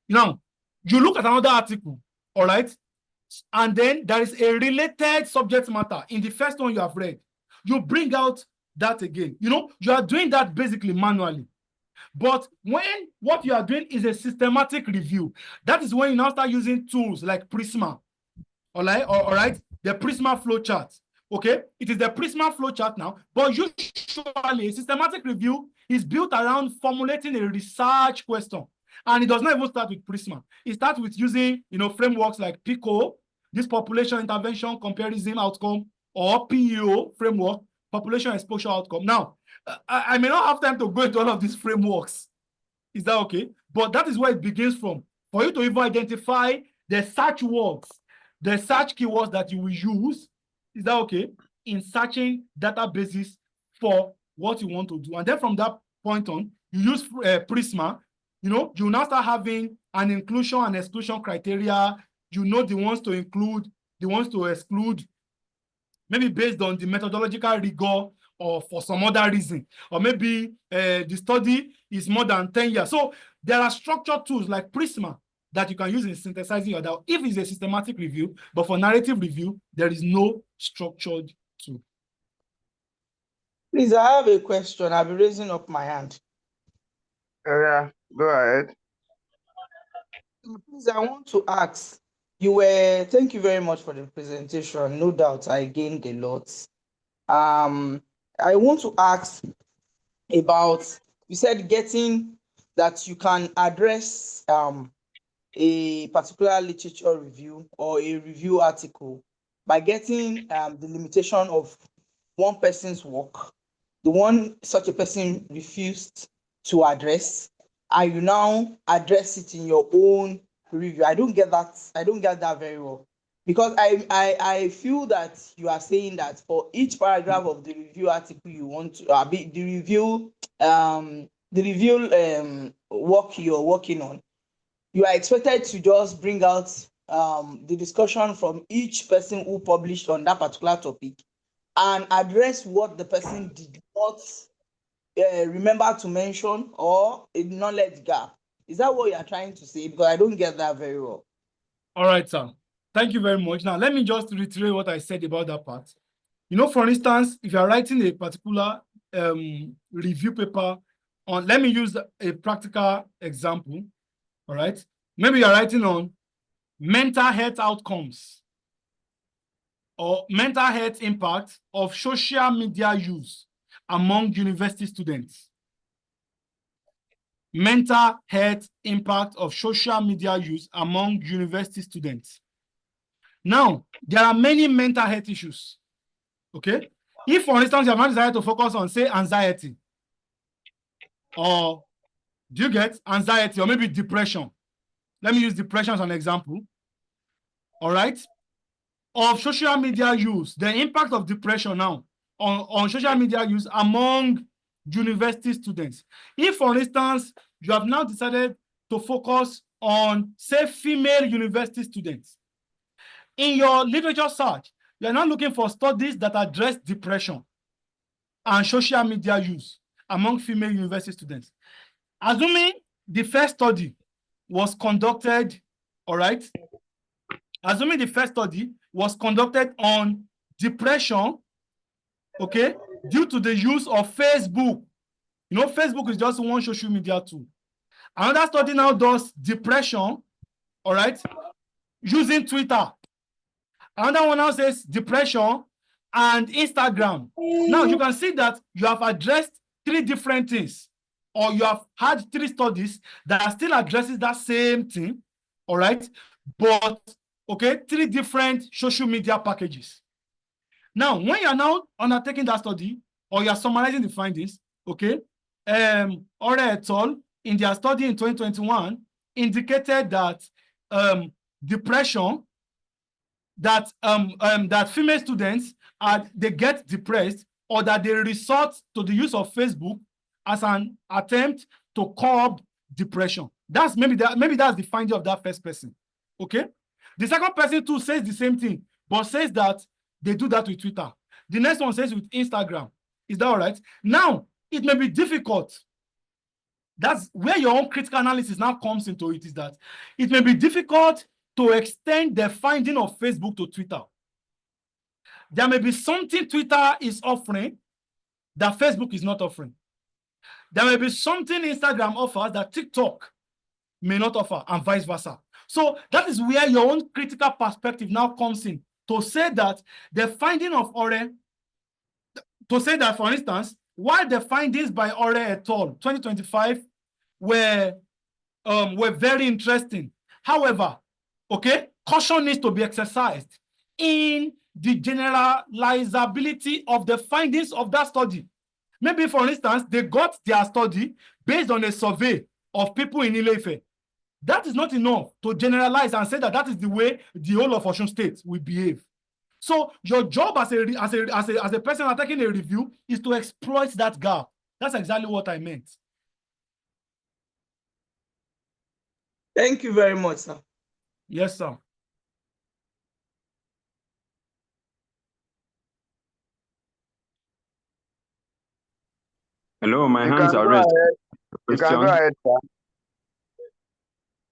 Now, you look at another article, all right, and then there is a related subject matter in the first one you have read. You bring out that again. You are doing that basically manually. But when what you are doing is a systematic review, that is when you now start using tools like Prisma. All right, the Prisma flowchart. Okay, it is the Prisma flowchart now, but usually a systematic review is built around formulating a research question. And it does not even start with Prisma. It starts with using frameworks like PICO, this population intervention comparison outcome, or PEO framework, population exposure outcome. Now, I may not have time to go into all of these frameworks. Is that okay? But that is where it begins from. For you to even identify the search words, the search keywords that you will use, is that okay? In searching databases for what you want to do. And then from that point on, you use Prisma. You now start having an inclusion and exclusion criteria. The ones to include, the ones to exclude, maybe based on the methodological rigor or for some other reason, or maybe the study is more than 10 years. So there are structured tools like Prisma that you can use in synthesizing your data if it's a systematic review, but for narrative review, there is no structured tool. Please, I have a question. I'll be raising up my hand. Yeah, go ahead. Please, I want to ask, thank you very much for the presentation. No doubt I gained a lot. I want to ask about, you said getting that you can address a particular literature review or a review article by getting the limitation of one person's work, the one such a person refused to address, and you now address it in your own review. I don't get that. I don't get that very well. Because I feel that you are saying that for each paragraph of the review article you want to the review work you're working on, you are expected to just bring out the discussion from each person who published on that particular topic and address what the person did not remember to mention or a knowledge gap. Is that what you are trying to say? Because I don't get that very well. All right, sir. Thank you very much. Now, let me just reiterate what I said about that part. You know, for instance, if you are writing a particular review paper on, let me use a practical example, all right? Maybe you're writing on mental health outcomes or mental health impact of social media use among university students. Mental health impact of social media use among university students. Now, there are many mental health issues, okay? If, for instance, you have not decided to focus on, say, anxiety, or do you get anxiety, or maybe depression? Let me use depression as an example, all right? Of social media use, the impact of depression now on social media use among university students. If, for instance, you have now decided to focus on, say, female university students, in your literature search, you are now looking for studies that address depression and social media use among female university students. Assuming the first study was conducted, all right? Assuming the first study was conducted on depression, okay, due to the use of Facebook. You know, Facebook is just one social media tool. Another study now does depression, all right, using Twitter. Another one now says depression and Instagram. Now, you can see that you have addressed three different things, or you have had three studies that still addresses that same thing, all right, but, okay, three different social media packages. Now, when you're now undertaking that study, or you're summarizing the findings, okay, Ore et al. In their study in 2021 indicated that depression, that female students they get depressed, or that they resort to the use of Facebook as an attempt to curb depression. That's maybe that's the finding of that first person. Okay, the second person too says the same thing, but says that they do that with Twitter. The next one says with Instagram. Is that all right? Now, it may be difficult. That's where your own critical analysis now comes into it, is that it may be difficult to extend the finding of Facebook to Twitter. There may be something Twitter is offering that Facebook is not offering. There may be something Instagram offers that TikTok may not offer, and vice versa. So that is where your own critical perspective now comes in, to say that the finding of Ore, to say that, for instance, while the findings by Ore et al. 2025 were very interesting. However, okay, caution needs to be exercised in the generalizability of the findings of that study. Maybe, for instance, they got their study based on a survey of people in Ile-Ife. That is not enough to generalize and say that that is the way the whole of Osun State will behave. So your job as a person attacking a review is to exploit that gap. That's exactly what I meant. Thank you very much, sir. Yes, sir. Hello, my hands are raised. You can go ahead, sir.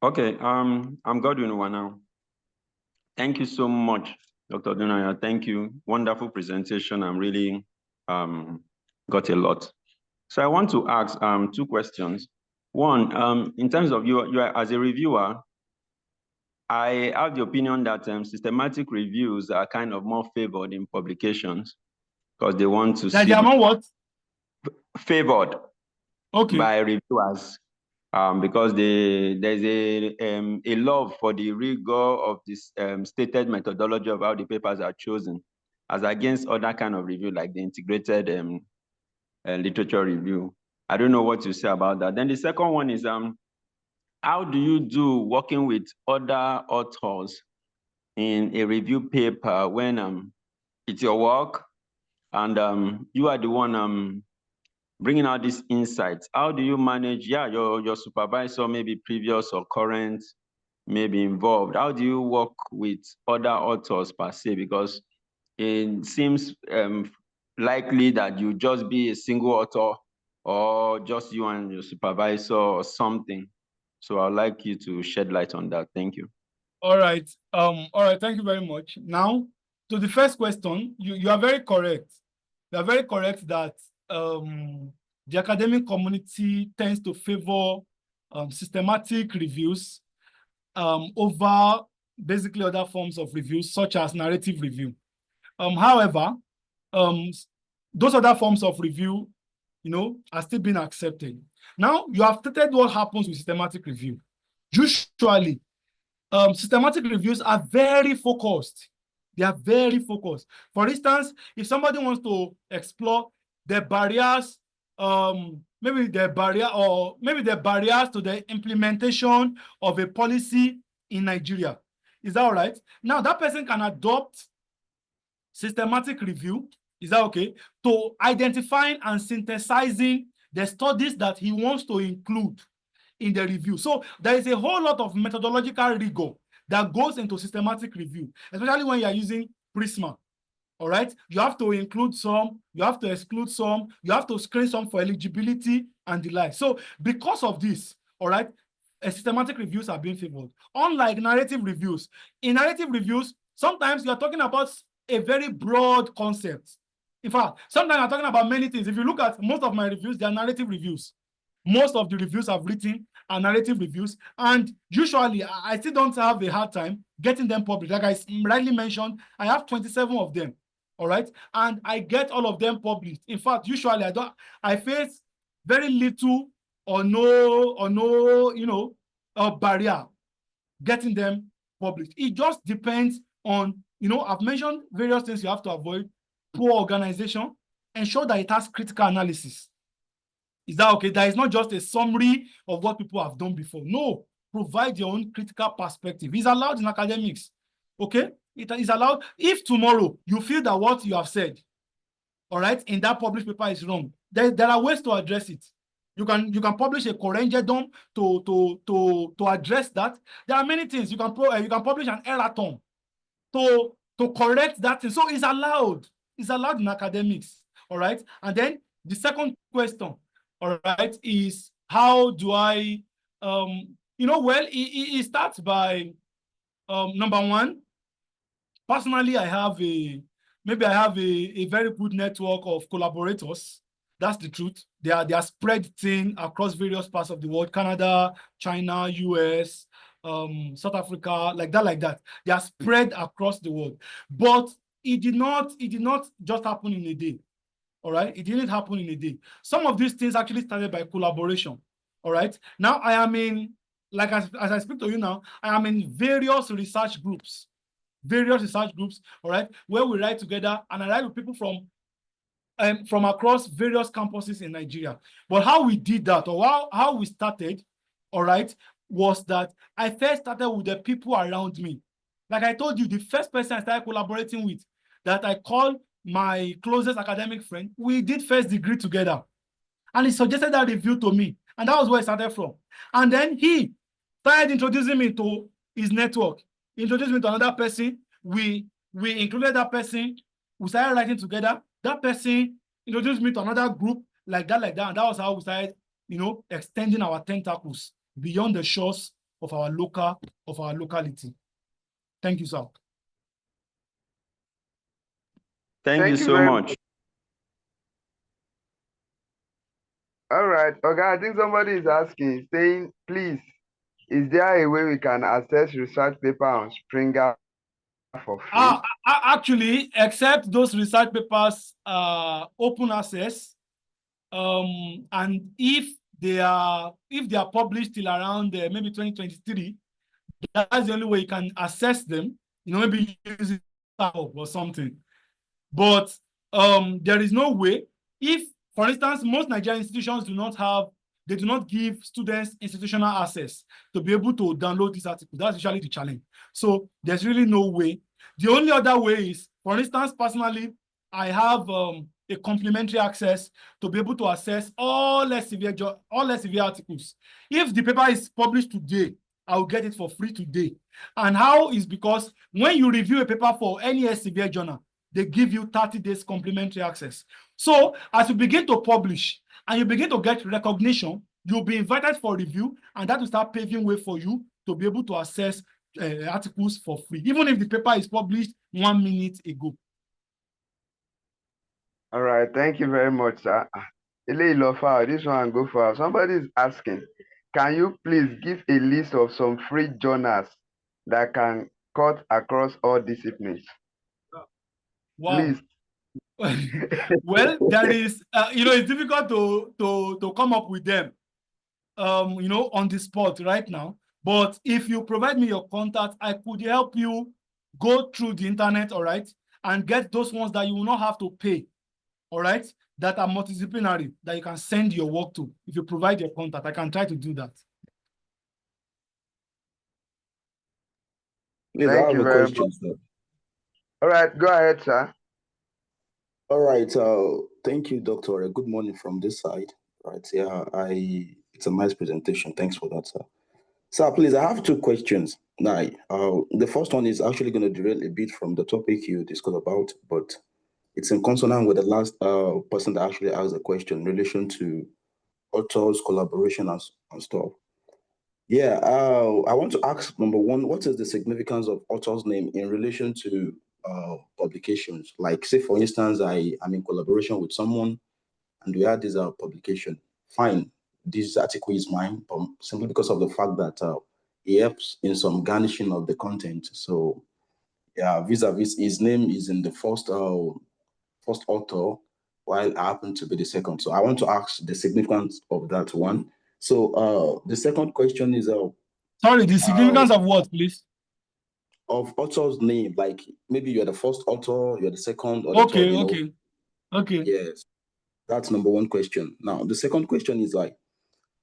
Okay, I'm Godwin now. Thank you so much, Dr. Dunaya. Thank you. Wonderful presentation. I'm really got a lot. So I want to ask two questions. One, in terms of you as a reviewer, I have the opinion that systematic reviews are kind of more favored in publications because they want to see. They are more what? Favored, okay, by reviewers. because there's a love for the rigor of this stated methodology of how the papers are chosen, as against other kind of review like the integrated literature review. I don't know what you say about that. Then the second one is how do you do working with other authors in a review paper when it's your work and you are the one bringing out these insights? How do you manage, your supervisor, maybe previous or current, maybe involved? How do you work with other authors per se? Because it seems likely that you just be a single author or just you and your supervisor or something. So I'd like you to shed light on that. Thank you. All right. Thank you very much. Now, to the first question, you are very correct. You are very correct that the academic community tends to favor systematic reviews over basically other forms of reviews, such as narrative review. However, those other forms of review, are still being accepted. Now, you have stated what happens with systematic review. Usually, systematic reviews are very focused. They are very focused. For instance, if somebody wants to explore the barriers, maybe the barriers to the implementation of a policy in Nigeria. Is that all right? Now, that person can adopt systematic review. Is that okay? To identifying and synthesizing the studies that he wants to include in the review. So there is a whole lot of methodological rigor that goes into systematic review, especially when you are using Prisma. All right, you have to include some, you have to exclude some, you have to screen some for eligibility and the like. So because of this, all right, systematic reviews are being favored. Unlike narrative reviews, in narrative reviews, sometimes you are talking about a very broad concept. In fact, sometimes I'm talking about many things. If you look at most of my reviews, they are narrative reviews. Most of the reviews I've written are narrative reviews, and usually I still don't have a hard time getting them published. Like I rightly mentioned, I have 27 of them, all right, and I get all of them published. In fact, usually I face very little or no barrier getting them published. It just depends on, I've mentioned various things you have to avoid: poor organization, ensure that it has critical analysis. Is that okay? That is not just a summary of what people have done before. No, provide your own critical perspective. It's allowed in academics. Okay? It is allowed. If tomorrow you feel that what you have said, all right, in that published paper is wrong, there are ways to address it. You can publish a corrigendum to address that. There are many things. You can publish an erratum to correct that thing. So it's allowed. It's allowed in academics. All right. And then the second question, all right, is how do I, well, it starts by, number one, personally, I have a very good network of collaborators. That's the truth. They are spread thin across various parts of the world: Canada, China, US, South Africa, like that. They are spread across the world. But it did not just happen in a day. All right, it didn't happen in a day. Some of these things actually started by collaboration. All right, now I am in, like as I speak to you now, I am in various research groups, all right, where we write together, and I write with people from across various campuses in Nigeria. But how we did that, or how we started, all right, was that I first started with the people around me. Like I told you, the first person I started collaborating with, that I call my closest academic friend, we did first degree together. And he suggested that review to me. And that was where I started from. And then he started introducing me to his network, introduced me to another person. We included that person. We started writing together. That person introduced me to another group, like that. And that was how we started, extending our tentacles beyond the shores of our locality. Thank you, sir. Thank you so much. All right. Okay, I think somebody is asking, saying, please, is there a way we can access research paper on Springer for free? Actually, except those research papers open access. And if if they are published till around maybe 2023, that's the only way you can assess them, maybe using or something. But there is no way. If, for instance, most Nigerian institutions do not give students institutional access to be able to download this article. That's usually the challenge. So there's really no way. The only other way is, for instance, personally, I have a complimentary access to be able to access all less severe articles. If the paper is published today, I'll get it for free today. And how is because when you review a paper for any severe journal, they give you 30 days complimentary access. So as you begin to publish and you begin to get recognition, you'll be invited for review, and that will start paving way for you to be able to access articles for free, even if the paper is published 1 minute ago. All right, thank you very much, sir. This one go for somebody is asking, can you please give a list of some free journals that can cut across all disciplines? Wow. Please. Well, there is, it's difficult to come up with them, on the spot right now. But if you provide me your contact, I could help you go through the internet, all right, and get those ones that you will not have to pay, all right, that are multidisciplinary, that you can send your work to. If you provide your contact, I can try to do that. Please, I have a question, sir. All right, go ahead, sir. All right, thank you, Doctor. Good morning from this side. Right, yeah, it's a nice presentation. Thanks for that, sir. Sir, please, I have 2 questions. Now, the first one is actually going to derail a bit from the topic you discussed about, but it's in consonant with the last person that actually asked the question in relation to authors, collaboration, and stuff. Yeah, I want to ask, number one, what is the significance of author's name in relation to publications? Like, say, for instance, I'm in collaboration with someone and we had this publication. Fine, this article is mine, but simply because of the fact that it helps in some garnishing of the content. So, yeah, vis-a-vis, his name is in the first author, while I happen to be the second. So I want to ask the significance of that one. So the second question is sorry, the significance of what, please? Of author's name, like maybe you're the first author, you're the second, or the third. Okay. Yes, that's number one question. Now the second question is like,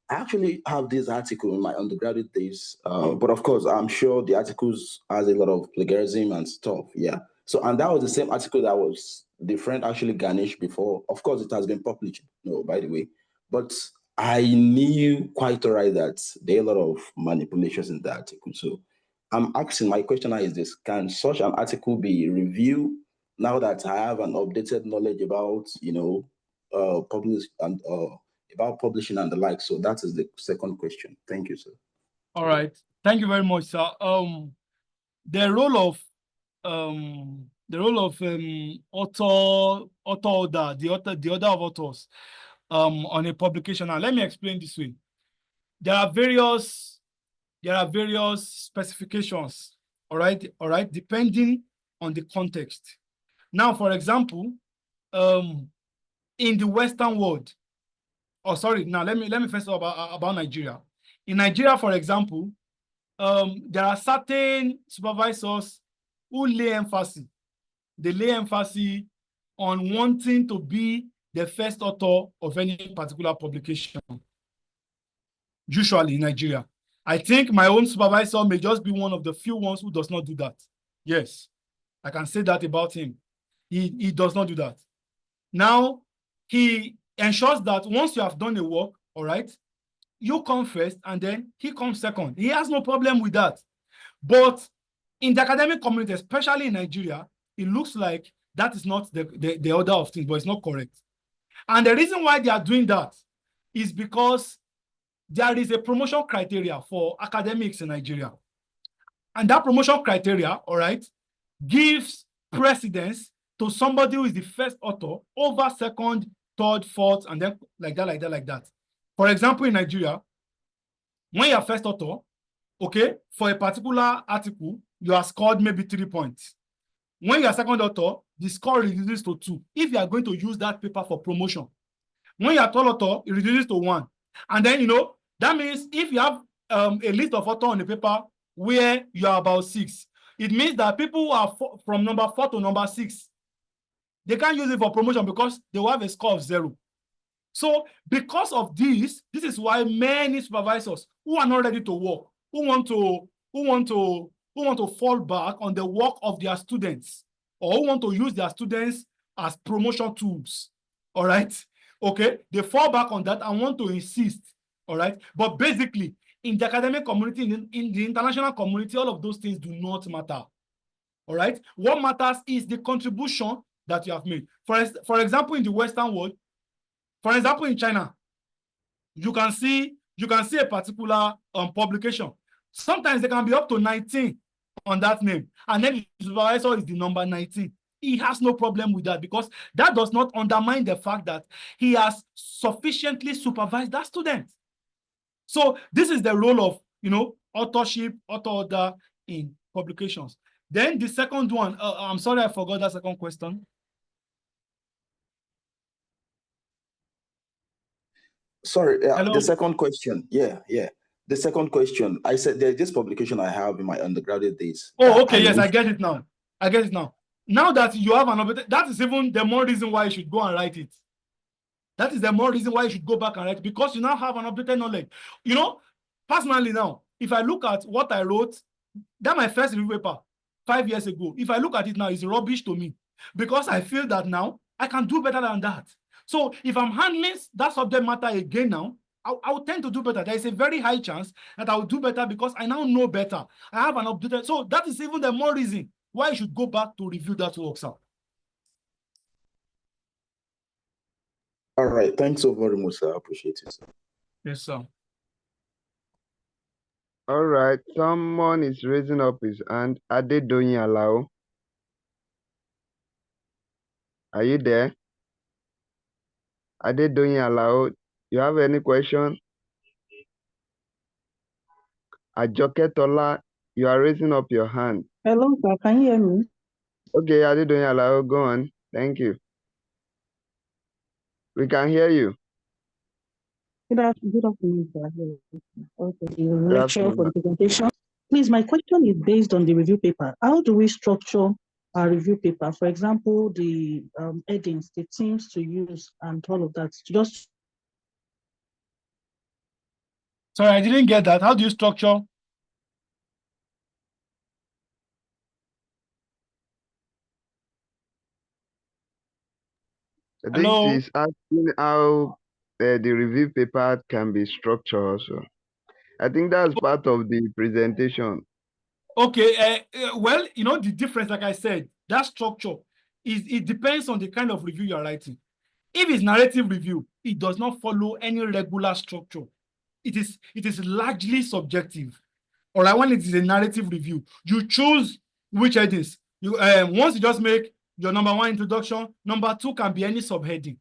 I actually have this article in my undergraduate days, but of course I'm sure the articles has a lot of plagiarism and stuff. Yeah. So and that was the same article that was the friend actually garnished before. Of course, it has been published. No, by the way, but I knew quite all right that there are a lot of manipulations in the article. So I'm asking, my question now is this: can such an article be reviewed now that I have an updated knowledge about publish and about publishing and the like? So that is the second question. Thank you, sir. All right. Thank you very much, sir. The role of author order, the order of authors on a publication. Now, let me explain this way. There are various specifications, all right, depending on the context. Now, for example, in the Western world, let me first talk about Nigeria. In Nigeria, for example, there are certain supervisors who lay emphasis. They lay emphasis on wanting to be the first author of any particular publication. Usually in Nigeria, I think my own supervisor may just be one of the few ones who does not do that. Yes, I can say that about him. He does not do that. Now, he ensures that once you have done the work, all right, you come first and then he comes second. He has no problem with that. But in the academic community, especially in Nigeria, it looks like that is not the order of things, but it's not correct. And the reason why they are doing that is because there is a promotion criteria for academics in Nigeria. And that promotion criteria, all right, gives precedence to somebody who is the first author over second, third, fourth, and then like that. For example, in Nigeria, when you're first author, okay, for a particular article, you are scored maybe 3 points. When you are second author, the score reduces to 2 if you are going to use that paper for promotion. When you are third author, it reduces to 1. And then, that means if you have a list of authors on the paper where you are about 6, it means that people who are from number 4 to number 6, they can't use it for promotion because they will have a score of 0. So because of this is why many supervisors who are not ready to work, who want to fall back on the work of their students, or who want to use their students as promotion tools, all right? Okay, they fall back on that and want to insist, all right? But basically, in the academic community, in the international community, all of those things do not matter, all right? What matters is the contribution that you have made. For example, in the Western world, for example, in China, you can see a particular publication. Sometimes there can be up to 19 on that name, and then the supervisor is the number 19. He has no problem with that because that does not undermine the fact that he has sufficiently supervised that student. So this is the role of authorship, author order in publications. Then the second one, I'm sorry, I forgot that second question. Sorry, the second question. Yeah. The second question, I said there's this publication I have in my undergraduate days. Oh, okay, yes, I get it now. Now that you have an update, that is even the more reason why you should go and write it. That is the more reason why you should go back and write, because you now have an updated knowledge. Personally now, if I look at what I wrote, that my first review paper 5 years ago, if I look at it now, it's rubbish to me because I feel that now I can do better than that. So if I'm handling that subject matter again now, I will tend to do better. There is a very high chance that I will do better because I now know better. I have an updated. So that is even the more reason why you should go back to review that work, sir. All right. Thanks so very much, sir. I appreciate it, sir. Yes, sir. All right. Someone is raising up his hand. Adedoyin Alao. Are you there? Adedoyin Alao, you have any question? Ajoke Tola, you are raising up your hand. Hello, sir. Can you hear me? Okay, Adedoyin Alao, go on. Thank you. We can hear you. Good afternoon, sir. Okay, the lecture for the presentation. Please, my question is based on the review paper. How do we structure our review paper? For example, the headings, the themes to use, and all of that. Just. Sorry, I didn't get that. How do you structure? I think she's asking how the review paper can be structured also. I think that's part of the presentation. Okay, well, the difference, like I said, that structure it depends on the kind of review you're writing. If it's narrative review, it does not follow any regular structure. It is largely subjective. All right, when it is a narrative review, you choose which headings. Once you just make your number 1 introduction, number 2 can be any subheading.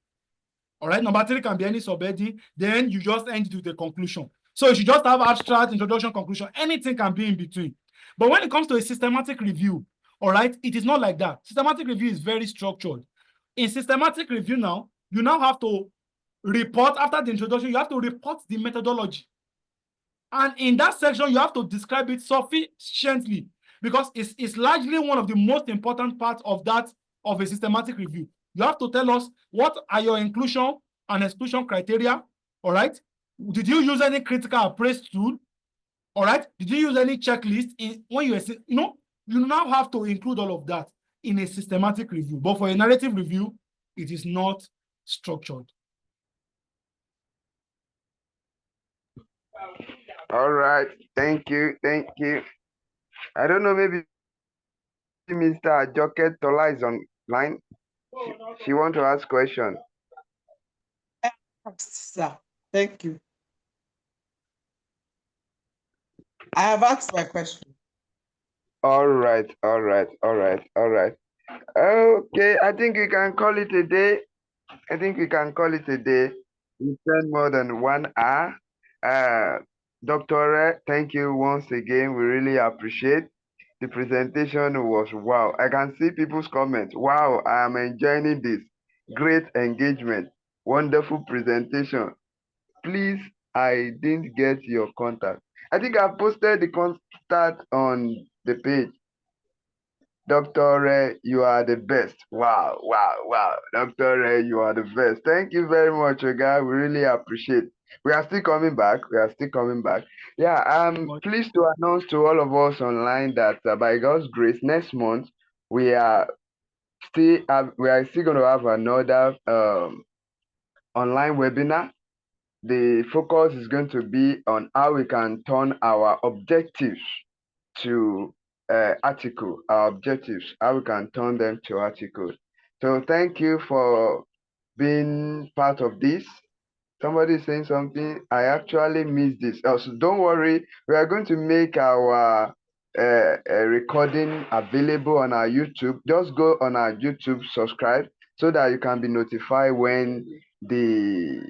All right, number 3 can be any subheading. Then you just end it with a conclusion. So you should just have abstract, introduction, conclusion. Anything can be in between. But when it comes to a systematic review, all right, it is not like that. Systematic review is very structured. In systematic review now, you now have to report after the introduction, you have to report the methodology. And in that section, you have to describe it sufficiently because it's largely one of the most important parts of a systematic review. You have to tell us what are your inclusion and exclusion criteria, all right? Did you use any critical appraise tool? All right? Did you use any checklist when you now have to include all of that in a systematic review. But for a narrative review, it is not structured. All right. Thank you. I don't know, maybe Mr. Ajoke Tola is online. She want to ask question. Sir, thank you. I have asked my question. All right. Okay, I think we can call it a day. We spent more than 1 hour. Dr. Thank you once again. We really appreciate the presentation. Was wow. I can see people's comments. Wow, I am enjoying this. Great engagement. Wonderful presentation. Please I didn't get your contact. I think I posted the contact on the page. Dr. Ray, you are the best. Wow, wow, wow. Dr. Ray, you are the best. Thank you very much, Oga. We really appreciate. We are still coming back. We are still coming back. Yeah, I'm pleased to announce to all of us online that by God's grace, next month we are still going to have another online webinar. The focus is going to be on how we can turn our objectives to article, our objectives, how we can turn them to articles. So thank you for being part of this. Somebody is saying something. I actually missed this. Oh, so don't worry. We are going to make our recording available on our YouTube. Just go on our YouTube, subscribe, so that you can be notified when the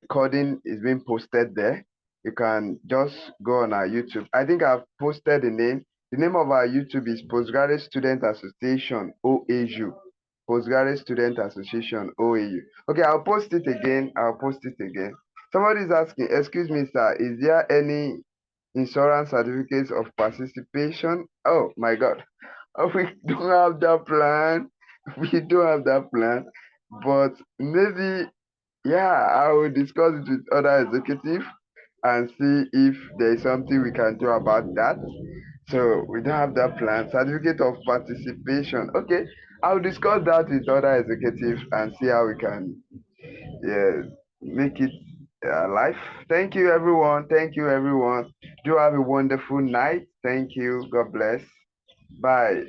recording is being posted there. You can just go on our YouTube. I think I've posted the name. The name of our YouTube is Postgraduate Student Association, OAU. Postgraduate Student Association, OAU. Okay, I'll post it again. I'll post it again. Somebody is asking, excuse me, sir, is there any insurance certificates of participation? Oh my God. Oh, we don't have that plan. We don't have that plan. But maybe, yeah, I will discuss it with other executives and see if there is something we can do about that. So we don't have that plan. Certificate of participation. Okay, I'll discuss that with other executives and see how we can make it live. Thank you, everyone. Thank you, everyone. Do have a wonderful night. Thank you. God bless. Bye.